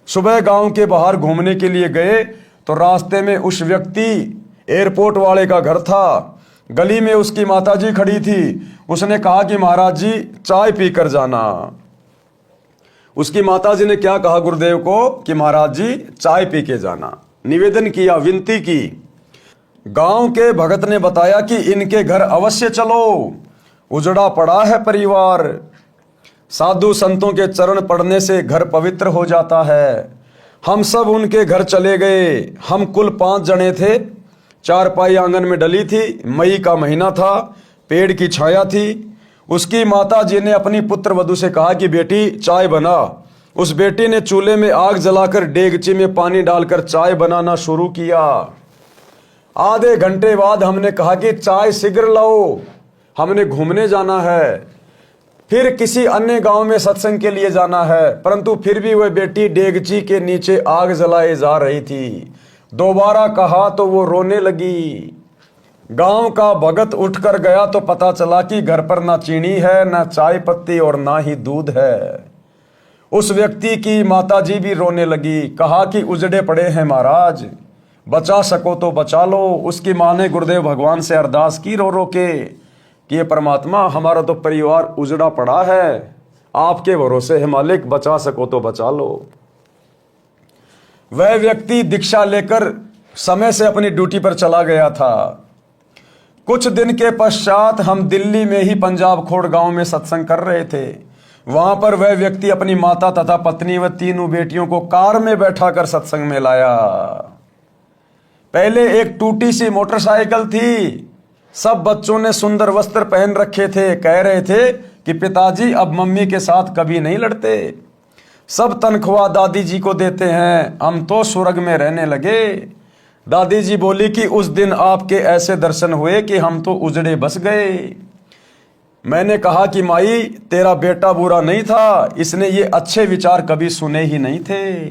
सुबह गांव के बाहर घूमने के लिए गए तो रास्ते में उस व्यक्ति एयरपोर्ट वाले का घर था। गली में उसकी माताजी खड़ी थी। उसने कहा कि महाराज जी चाय पीकर जाना। उसकी माताजी ने क्या कहा गुरुदेव को कि महाराज जी चाय पी के जाना। निवेदन किया, विनती की। गांव के भगत ने बताया कि इनके घर अवश्य चलो, उजड़ा पड़ा है परिवार। साधु संतों के चरण पड़ने से घर पवित्र हो जाता है। हम सब उनके घर चले गए। हम कुल 5 जने थे। चारपाई आंगन में डली थी। मई का महीना था, पेड़ की छाया थी। उसकी माता जी ने अपनी पुत्र वधू से कहा कि बेटी चाय बना। उस बेटी ने चूल्हे में आग जलाकर डेगची में पानी डालकर चाय बनाना शुरू किया। आधे घंटे बाद हमने कहा कि चाय शीघ्र लाओ, हमने घूमने जाना है, फिर किसी अन्य गांव में सत्संग के लिए जाना है। परंतु फिर भी वह बेटी डेगची के नीचे आग जलाए जा रही थी। दोबारा कहा तो वो रोने लगी। गांव का भगत उठकर गया तो पता चला कि घर पर ना चीनी है, ना चाय पत्ती और ना ही दूध है। उस व्यक्ति की माताजी भी रोने लगी। कहा कि उजड़े पड़े हैं महाराज, बचा सको तो बचा लो। उसकी मां ने गुरुदेव भगवान से अरदास की रो रो के कि ये परमात्मा हमारा तो परिवार उजड़ा पड़ा है, आपके भरोसे है मालिक, बचा सको तो बचा लो। वह व्यक्ति दीक्षा लेकर समय से अपनी ड्यूटी पर चला गया था। कुछ दिन के पश्चात हम दिल्ली में ही पंजाब खोड़ गांव में सत्संग कर रहे थे। वहां पर वह व्यक्ति अपनी माता तथा पत्नी व 3 बेटियों को कार में बैठाकर सत्संग में लाया। पहले एक टूटी सी मोटरसाइकिल थी। सब बच्चों ने सुंदर वस्त्र पहन रखे थे। कह रहे थे कि पिताजी अब मम्मी के साथ कभी नहीं लड़ते। सब तनख्वाह दादी जी को देते हैं, हम तो स्वर्ग में रहने लगे। दादी जी बोली कि उस दिन आपके ऐसे दर्शन हुए कि हम तो उजड़े बस गए। मैंने कहा कि माई तेरा बेटा बुरा नहीं था, इसने ये अच्छे विचार कभी सुने ही नहीं थे।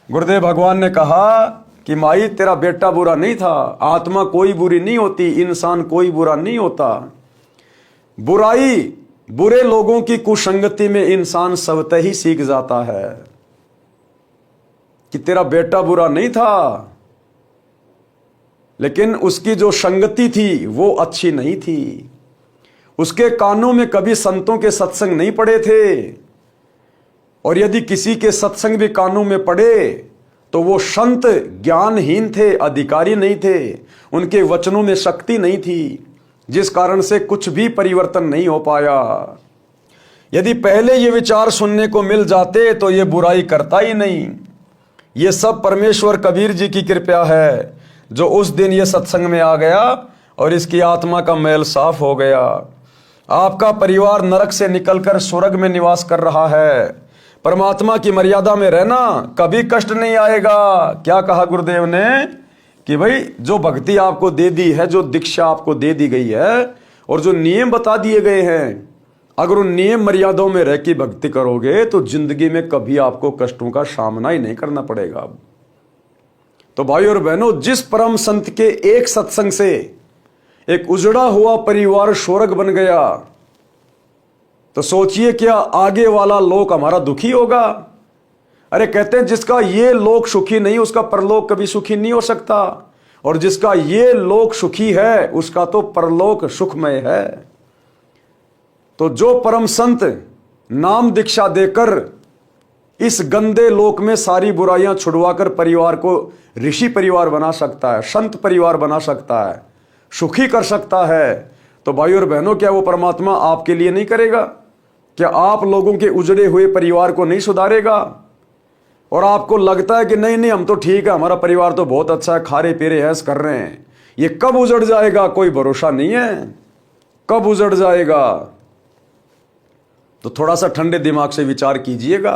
गुरुदेव भगवान ने कहा कि माई तेरा बेटा बुरा नहीं था। आत्मा कोई बुरी नहीं होती, इंसान कोई बुरा नहीं होता। बुराई, बुरे लोगों की कुसंगति में इंसान स्वतः ही सीख जाता है कि तेरा बेटा बुरा नहीं था, लेकिन उसकी जो संगति थी वो अच्छी नहीं थी। उसके कानों में कभी संतों के सत्संग नहीं पड़े थे, और यदि किसी के सत्संग भी कानों में पड़े तो वो संत ज्ञानहीन थे, अधिकारी नहीं थे, उनके वचनों में शक्ति नहीं थी, जिस कारण से कुछ भी परिवर्तन नहीं हो पाया। यदि पहले ये विचार सुनने को मिल जाते तो ये बुराई करता ही नहीं। ये सब परमेश्वर कबीर जी की कृपा है जो उस दिन ये सत्संग में आ गया और इसकी आत्मा का मैल साफ हो गया। आपका परिवार नरक से निकलकर स्वर्ग में निवास कर रहा है। परमात्मा की मर्यादा में रहना, कभी कष्ट नहीं आएगा। क्या कहा गुरुदेव ने कि भाई जो भक्ति आपको दे दी है, जो दीक्षा आपको दे दी गई है और जो नियम बता दिए गए हैं, अगर उन नियम मर्यादाओं में रह के भक्ति करोगे तो जिंदगी में कभी आपको कष्टों का सामना ही नहीं करना पड़ेगा। तो भाई और बहनों, जिस परम संत के एक सत्संग से एक उजड़ा हुआ परिवार स्वर्ग बन गया, तो सोचिए क्या आगे वाला लोक हमारा दुखी होगा। अरे कहते हैं जिसका ये लोक सुखी नहीं उसका परलोक कभी सुखी नहीं हो सकता, और जिसका ये लोक सुखी है उसका तो परलोक सुखमय है। तो जो परम संत नाम दीक्षा देकर इस गंदे लोक में सारी बुराइयां छुड़वाकर परिवार को ऋषि परिवार बना सकता है, संत परिवार बना सकता है, सुखी कर सकता है, तो भाई और बहनों क्या वो परमात्मा आपके लिए नहीं करेगा? क्या आप लोगों के उजड़े हुए परिवार को नहीं सुधारेगा? और आपको लगता है कि नहीं नहीं हम तो ठीक है, हमारा परिवार तो बहुत अच्छा है, खारे पीरे ऐश कर रहे हैं, ये कब उजड़ जाएगा कोई भरोसा नहीं है, कब उजड़ जाएगा। तो थोड़ा सा ठंडे दिमाग से विचार कीजिएगा।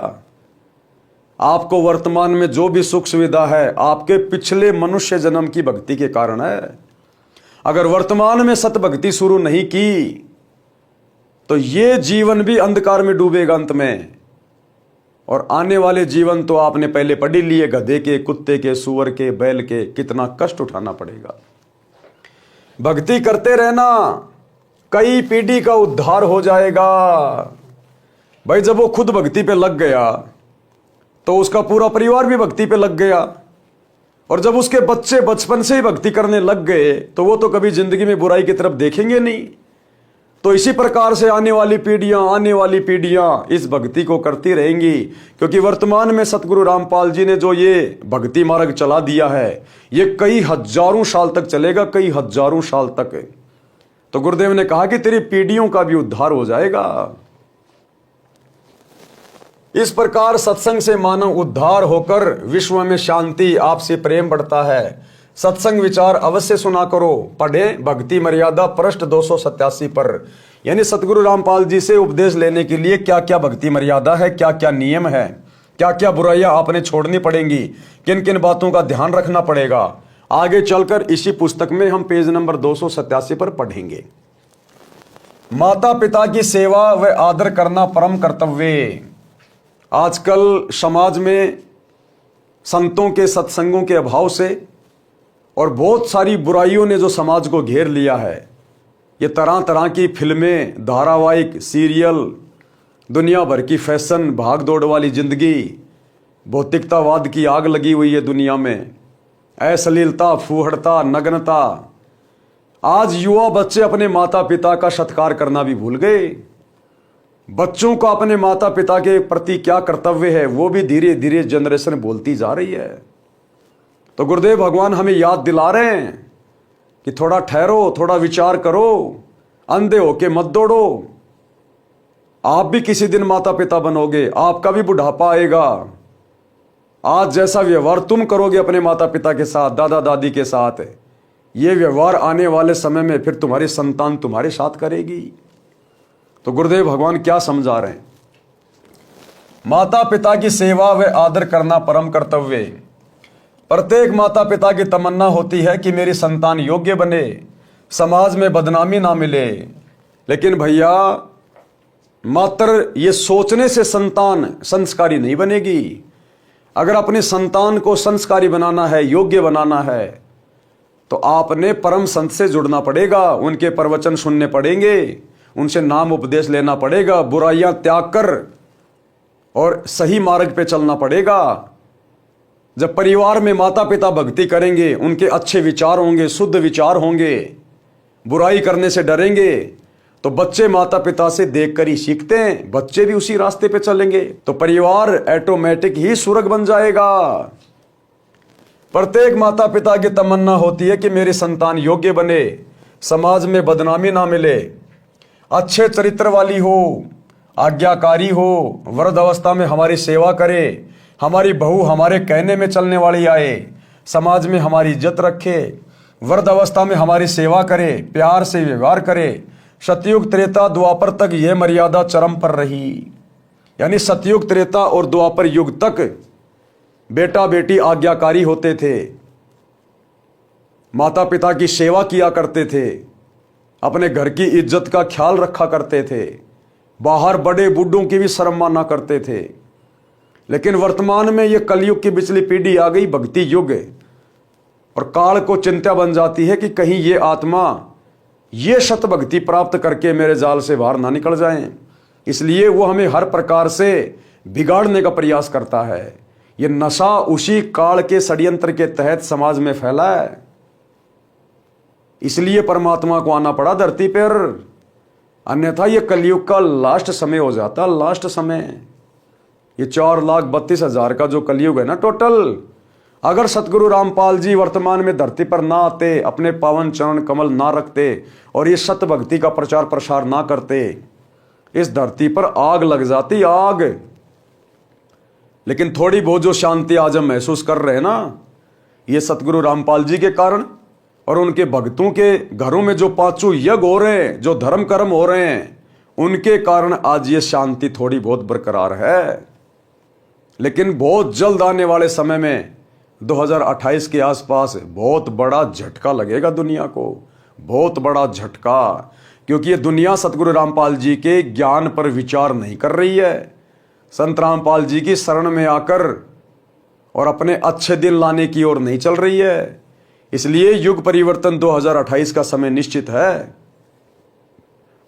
आपको वर्तमान में जो भी सुख सुविधा है आपके पिछले मनुष्य जन्म की भक्ति के कारण है। अगर वर्तमान में सत भक्ति शुरू नहीं की तो ये जीवन भी अंधकार में डूबेगा अंत में। और आने वाले जीवन तो आपने पहले पढ़ ही लिए, गधे के, कुत्ते के, सुअर के, बैल के, कितना कष्ट उठाना पड़ेगा। भक्ति करते रहना, कई पीढ़ी का उद्धार हो जाएगा। भाई जब वो खुद भक्ति पे लग गया तो उसका पूरा परिवार भी भक्ति पे लग गया, और जब उसके बच्चे बचपन से ही भक्ति करने लग गए तो वो तो कभी जिंदगी में बुराई की तरफ देखेंगे नहीं। तो इसी प्रकार से आने वाली पीढ़ियां इस भक्ति को करती रहेंगी, क्योंकि वर्तमान में सतगुरु रामपाल जी ने जो ये भक्ति मार्ग चला दिया है ये कई हजारों साल तक चलेगा, कई हजारों साल तक। तो गुरुदेव ने कहा कि तेरी पीढ़ियों का भी उद्धार हो जाएगा। इस प्रकार सत्संग से मानव उद्धार होकर विश्व में शांति, आपसे प्रेम बढ़ता है। सत्संग विचार अवश्य सुना करो, पढ़े भक्ति मर्यादा पृष्ठ 287 पर। यानी सतगुरु रामपाल जी से उपदेश लेने के लिए क्या क्या भक्ति मर्यादा है, क्या क्या नियम है, क्या क्या बुराइयां आपने छोड़नी पड़ेंगी, किन किन बातों का ध्यान रखना पड़ेगा, आगे चलकर इसी पुस्तक में हम पेज नंबर 287 पर पढ़ेंगे। माता पिता की सेवा व आदर करना परम कर्तव्य। आजकल समाज में संतों के सत्संगों के अभाव से और बहुत सारी बुराइयों ने जो समाज को घेर लिया है, ये तरह तरह की फिल्में, धारावाहिक, सीरियल, दुनिया भर की फैशन, भाग दौड़ वाली जिंदगी, भौतिकतावाद की आग लगी हुई है दुनिया में, अश्लीलता, फूहड़ता, नग्नता। आज युवा बच्चे अपने माता पिता का सत्कार करना भी भूल गए। बच्चों का अपने माता पिता के प्रति क्या कर्तव्य है वो भी धीरे धीरे जनरेशन बोलती जा रही है। तो गुरुदेव भगवान हमें याद दिला रहे हैं कि थोड़ा ठहरो, थोड़ा विचार करो, अंधे होके मत दौड़ो। आप भी किसी दिन माता पिता बनोगे, आपका भी बुढ़ापा आएगा। आज जैसा व्यवहार तुम करोगे अपने माता पिता के साथ, दादा दादी के साथ, ये व्यवहार आने वाले समय में फिर तुम्हारी संतान तुम्हारे साथ करेगी। तो गुरुदेव भगवान क्या समझा रहे हैं? माता पिता की सेवा व आदर करना परम कर्तव्य। प्रत्येक माता पिता की तमन्ना होती है कि मेरी संतान योग्य बने, समाज में बदनामी ना मिले। लेकिन भैया मात्र ये सोचने से संतान संस्कारी नहीं बनेगी। अगर अपनी संतान को संस्कारी बनाना है, योग्य बनाना है, तो आपने परम संत से जुड़ना पड़ेगा, उनके प्रवचन सुनने पड़ेंगे, उनसे नाम उपदेश लेना पड़ेगा, बुराइयां त्याग कर और सही मार्ग पे चलना पड़ेगा। जब परिवार में माता पिता भक्ति करेंगे, उनके अच्छे विचार होंगे, शुद्ध विचार होंगे, बुराई करने से डरेंगे, तो बच्चे माता पिता से देखकर ही सीखते हैं, बच्चे भी उसी रास्ते पे चलेंगे, तो परिवार ऑटोमेटिक ही स्वर्ग बन जाएगा। प्रत्येक माता पिता की तमन्ना होती है कि मेरी संतान योग्य बने, समाज में बदनामी ना मिले, अच्छे चरित्र वाली हो, आज्ञाकारी हो, वृद्ध अवस्था में हमारी सेवा करे, हमारी बहू हमारे कहने में चलने वाली आए, समाज में हमारी इज्जत रखे, वृद्ध अवस्था में हमारी सेवा करे, प्यार से व्यवहार करे। सतयुग त्रेता द्वापर तक यह मर्यादा चरम पर रही। यानी सतयुग त्रेता और द्वापर युग तक बेटा बेटी आज्ञाकारी होते थे, माता पिता की सेवा किया करते थे, अपने घर की इज्जत का ख्याल रखा करते थे, बाहर बड़े बूढ़ों की भी शर्म माना करते थे। लेकिन वर्तमान में यह कलयुग की पिछली पीढ़ी आ गई, भक्ति युग, और काल को चिंता बन जाती है कि कहीं ये आत्मा ये सत भक्ति प्राप्त करके मेरे जाल से बाहर ना निकल जाएं। इसलिए वो हमें हर प्रकार से बिगाड़ने का प्रयास करता है। ये नशा उसी काल के षड्यंत्र के तहत समाज में फैला है। इसलिए परमात्मा को आना पड़ा धरती पर, अन्यथा ये कलयुग का लास्ट समय हो जाता, लास्ट समय। ये 4,32,000 का जो कलयुग है ना टोटल, अगर सतगुरु रामपाल जी वर्तमान में धरती पर ना आते, अपने पावन चरण कमल ना रखते और ये सत भक्ति का प्रचार प्रसार ना करते, इस धरती पर आग लग जाती, आग। लेकिन थोड़ी बहुत जो शांति आज हम महसूस कर रहे हैं ना, ये सतगुरु रामपाल जी के कारण, और उनके भक्तों के घरों में जो पांचों यज्ञ हो रहे हैं, जो धर्म कर्म हो रहे हैं, उनके कारण आज ये शांति थोड़ी बहुत बरकरार है। लेकिन बहुत जल्द आने वाले समय में 2028 के आसपास बहुत बड़ा झटका लगेगा दुनिया को, बहुत बड़ा झटका, क्योंकि ये दुनिया सतगुरु रामपाल जी के ज्ञान पर विचार नहीं कर रही है, संत रामपाल जी की शरण में आकर और अपने अच्छे दिन लाने की ओर नहीं चल रही है। इसलिए युग परिवर्तन 2028 का समय निश्चित है।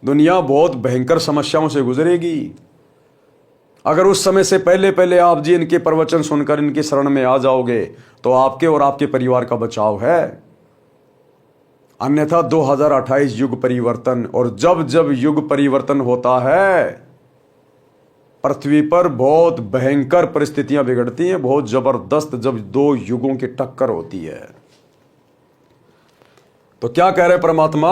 दुनिया बहुत भयंकर समस्याओं से गुजरेगी। अगर उस समय से पहले पहले आप जी इनके प्रवचन सुनकर इनकी शरण में आ जाओगे तो आपके और आपके परिवार का बचाव है। अन्यथा 2028 युग परिवर्तन, और जब जब युग परिवर्तन होता है पृथ्वी पर बहुत भयंकर परिस्थितियां बिगड़ती हैं, बहुत जबरदस्त, जब दो युगों की टक्कर होती है। तो क्या कह रहे परमात्मा,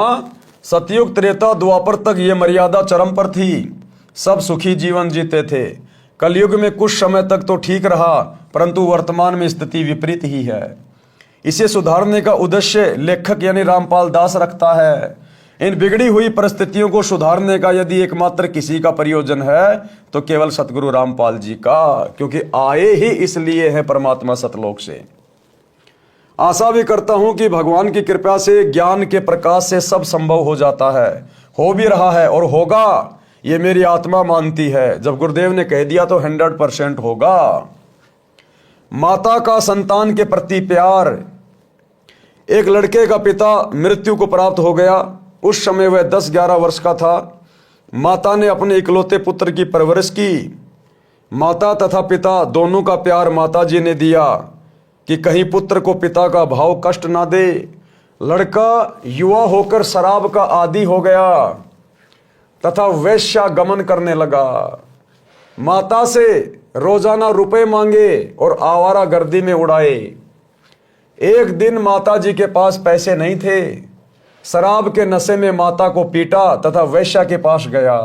सतयुग त्रेता द्वापर तक ये मर्यादा चरम पर थी, सब सुखी जीवन जीते थे। कलयुग में कुछ समय तक तो ठीक रहा, परंतु वर्तमान में स्थिति विपरीत ही है। इसे सुधारने का उद्देश्य लेखक यानी रामपाल दास रखता है। इन बिगड़ी हुई परिस्थितियों को सुधारने का यदि एकमात्र किसी का प्रयोजन है तो केवल सतगुरु रामपाल जी का, क्योंकि आए ही इसलिए है परमात्मा सतलोक से। आशा भी करता हूं कि भगवान की कृपा से, ज्ञान के प्रकाश से सब संभव हो जाता है, हो भी रहा है और होगा, ये मेरी आत्मा मानती है। जब गुरुदेव ने कह दिया तो 100% होगा। माता का संतान के प्रति प्यार। एक लड़के का पिता मृत्यु को प्राप्त हो गया। उस समय वह 10-11 वर्ष का था। माता ने अपने इकलौते पुत्र की परवरिश की। माता तथा पिता दोनों का प्यार माता जी ने दिया कि कहीं पुत्र को पिता का भाव कष्ट ना दे। लड़का युवा होकर शराब का आदी हो गया तथा वेश्यागमन करने लगा। माता से रोजाना रुपए मांगे और आवारागर्दी में उड़ाए। एक दिन माता जी के पास पैसे नहीं थे। शराब के नशे में माता को पीटा तथा वेश्या के पास गया।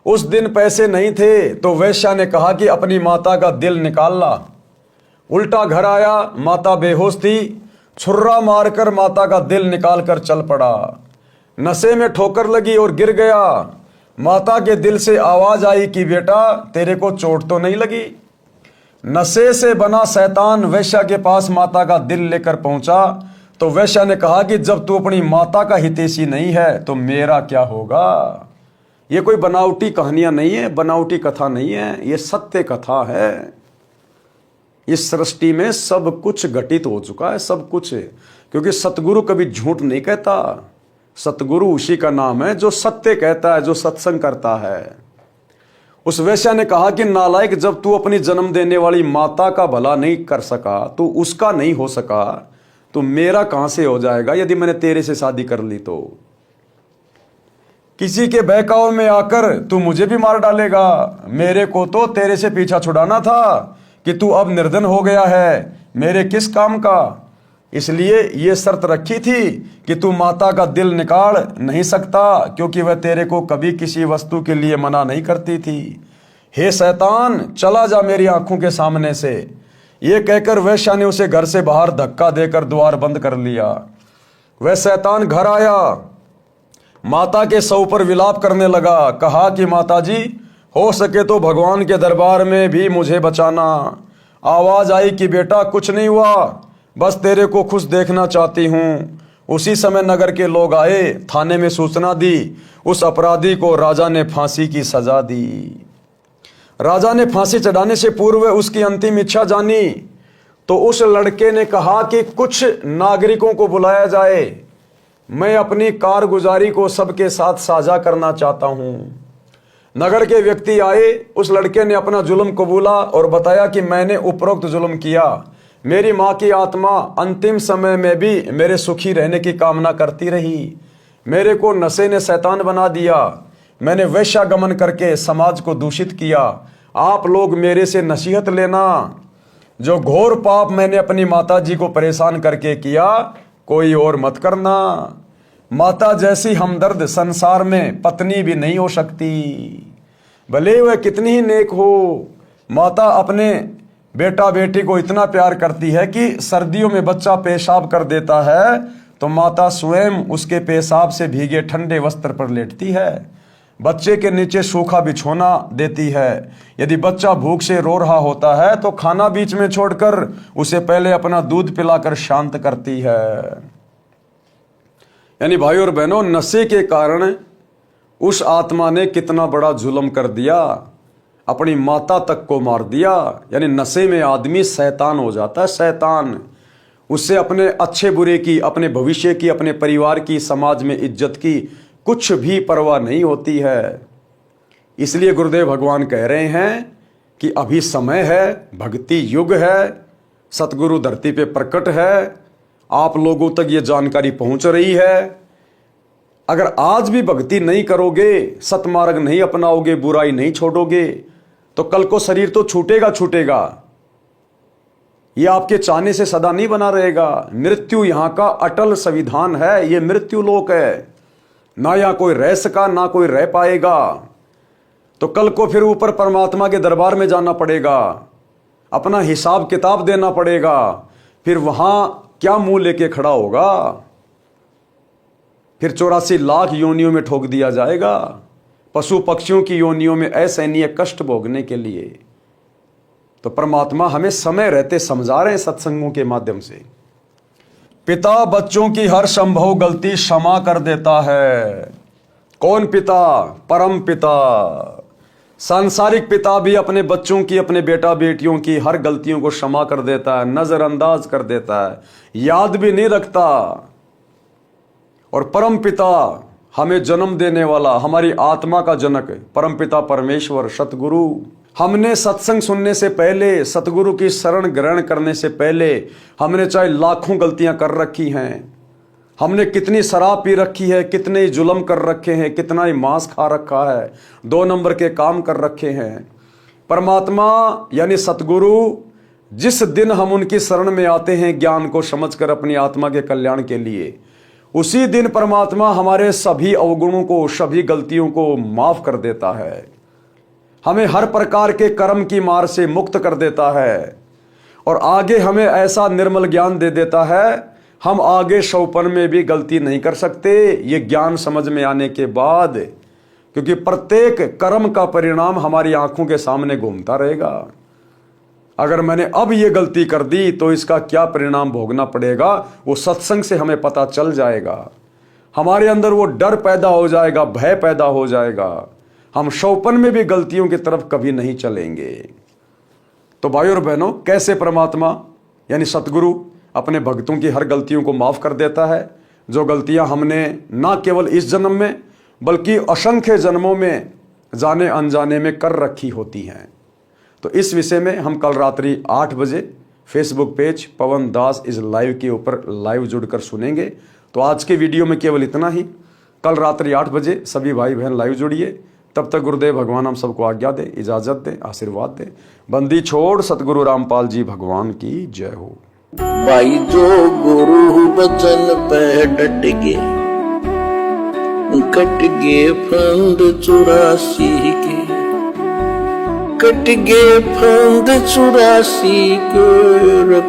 उस दिन पैसे नहीं थे तो वेश्या ने कहा कि अपनी माता का दिल निकाल ला। उल्टा घर आया, माता बेहोश थी। छुर्रा मारकर माता का दिल निकाल कर चल पड़ा। नशे में ठोकर लगी और गिर गया। माता के दिल से आवाज आई कि बेटा तेरे को चोट तो नहीं लगी। नशे से बना शैतान वेश्या के पास माता का दिल लेकर पहुंचा तो वेश्या ने कहा कि जब तू अपनी माता का हितैषी नहीं है तो मेरा क्या होगा। ये कोई बनावटी कहानियां नहीं है, बनावटी कथा नहीं है, ये सत्य कथा है। इस सृष्टि में सब कुछ घटित हो चुका है, सब कुछ, क्योंकि सतगुरु कभी झूठ नहीं कहता। सतगुरु उसी का नाम है जो सत्य कहता है, जो सत्संग करता है। उस वेश्या ने कहा कि नालायक, जब तू अपनी जन्म देने वाली माता का भला नहीं कर सका, तू उसका नहीं हो सका, तो मेरा कहां से हो जाएगा यदि मैंने तेरे से शादी कर ली तो। किसी के बहकाव में आकर तू मुझे भी मार डालेगा। मेरे को तो तेरे से पीछा छुड़ाना था कि तू अब निर्धन हो गया है, मेरे किस काम का। इसलिए ये शर्त रखी थी कि तू माता का दिल निकाल नहीं सकता, क्योंकि वह तेरे को कभी किसी वस्तु के लिए मना नहीं करती थी। हे शैतान, चला जा मेरी आंखों के सामने से। ये कहकर वेश्या ने उसे घर से बाहर धक्का देकर द्वार बंद कर लिया। वह शैतान घर आया, माता के शव पर विलाप करने लगा। कहा कि माता जी, हो सके तो भगवान के दरबार में भी मुझे बचाना। आवाज आई कि बेटा कुछ नहीं हुआ, बस तेरे को खुश देखना चाहती हूँ। उसी समय नगर के लोग आए, थाने में सूचना दी। उस अपराधी को राजा ने फांसी की सजा दी। राजा ने फांसी चढ़ाने से पूर्व उसकी अंतिम इच्छा जानी तो उस लड़के ने कहा कि कुछ नागरिकों को बुलाया जाए, मैं अपनी कारगुजारी को सबके साथ साझा करना चाहता हूं। नगर के व्यक्ति आए। उस लड़के ने अपना जुल्म कबूला और बताया कि मैंने उपरोक्त जुल्म किया। मेरी माँ की आत्मा अंतिम समय में भी मेरे सुखी रहने की कामना करती रही। मेरे को नशे ने शैतान बना दिया। मैंने वेश्यागमन करके समाज को दूषित किया। आप लोग मेरे से नसीहत लेना। जो घोर पाप मैंने अपनी माता जी को परेशान करके किया, कोई और मत करना। माता जैसी हमदर्द संसार में पत्नी भी नहीं हो सकती, भले वह कितनी ही नेक हो। माता अपने बेटा बेटी को इतना प्यार करती है कि सर्दियों में बच्चा पेशाब कर देता है तो माता स्वयं उसके पेशाब से भीगे ठंडे वस्त्र पर लेटती है, बच्चे के नीचे सूखा बिछोना देती है। यदि बच्चा भूख से रो रहा होता है तो खाना बीच में छोड़कर उसे पहले अपना दूध पिलाकर शांत करती है। यानी भाई और बहनों, नशे के कारण उस आत्मा ने कितना बड़ा जुल्म कर दिया, अपनी माता तक को मार दिया। यानी नशे में आदमी शैतान हो जाता है, शैतान। उससे अपने अच्छे बुरे की, अपने भविष्य की, अपने परिवार की, समाज में इज्जत की कुछ भी परवाह नहीं होती है। इसलिए गुरुदेव भगवान कह रहे हैं कि अभी समय है, भक्ति युग है, सतगुरु धरती पे प्रकट है, आप लोगों तक ये जानकारी पहुंच रही है। अगर आज भी भक्ति नहीं करोगे, सतमार्ग नहीं अपनाओगे, बुराई नहीं छोड़ोगे, तो कल को शरीर तो छूटेगा छूटेगा, ये आपके चाहने से सदा नहीं बना रहेगा। मृत्यु यहां का अटल संविधान है, ये मृत्यु लोक है, ना यहां कोई रह सका ना कोई रह पाएगा। तो कल को फिर ऊपर परमात्मा के दरबार में जाना पड़ेगा, अपना हिसाब किताब देना पड़ेगा, फिर वहां क्या मुंह लेके खड़ा होगा, फिर 84 लाख योनियों में ठोक दिया जाएगा, पशु पक्षियों की योनियों में असहनीय कष्ट भोगने के लिए। तो परमात्मा हमें समय रहते समझा रहे हैं सत्संगों के माध्यम से। पिता बच्चों की हर संभव गलती क्षमा कर देता है। कौन पिता? परम पिता। सांसारिक पिता भी अपने बच्चों की, अपने बेटा बेटियों की हर गलतियों को क्षमा कर देता है, नजरअंदाज कर देता है, याद भी नहीं रखता। और परम पिता, हमें जन्म देने वाला, हमारी आत्मा का जनक परम पिता परमेश्वर सतगुरु, हमने सत्संग सुनने से पहले, सतगुरु की शरण ग्रहण करने से पहले हमने चाहे लाखों गलतियां कर रखी हैं, हमने कितनी शराब पी रखी है, कितने जुल्म कर रखे हैं, कितना ही मांस खा रखा है, 2 नंबर के काम कर रखे हैं। परमात्मा यानी सतगुरु, जिस दिन हम उनकी शरण में आते हैं ज्ञान को समझकर अपनी आत्मा के कल्याण के लिए, उसी दिन परमात्मा हमारे सभी अवगुणों को, सभी गलतियों को माफ कर देता है, हमें हर प्रकार के कर्म की मार से मुक्त कर देता है, और आगे हमें ऐसा निर्मल ज्ञान दे देता है, हम आगे सौपन में भी गलती नहीं कर सकते ये ज्ञान समझ में आने के बाद, क्योंकि प्रत्येक कर्म का परिणाम हमारी आंखों के सामने घूमता रहेगा। अगर मैंने अब ये गलती कर दी तो इसका क्या परिणाम भोगना पड़ेगा, वो सत्संग से हमें पता चल जाएगा। हमारे अंदर वो डर पैदा हो जाएगा, भय पैदा हो जाएगा, हम सौपन में भी गलतियों की तरफ कभी नहीं चलेंगे। तो भाई और बहनों, कैसे परमात्मा यानी सतगुरु अपने भक्तों की हर गलतियों को माफ कर देता है, जो गलतियां हमने ना केवल इस जन्म में बल्कि असंख्य जन्मों में जाने अनजाने में कर रखी होती हैं। तो इस विषय में हम कल रात्रि 8 बजे Facebook page Pawan Das is live के ऊपर लाइव जुड़कर सुनेंगे। तो आज के वीडियो में केवल इतना ही। कल रात्रि 8 बजे सभी भाई बहन लाइव जुड़िए। तब तक गुरुदेव भगवान हम सबको आज्ञा दे, इजाजत दे, आशीर्वाद दे। बंदी छोड़ सतगुरु रामपाल जी भगवान की जय हो। भाई जो गुरु बचन पे डट गे, कट गे फंद 84 के, कट गे फंद 84 के,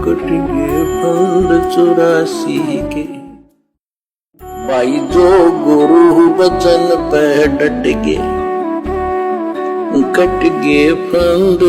कट गे फंद 84 के। भाई जो गुरु बचन पे डट गे, कट गे फंद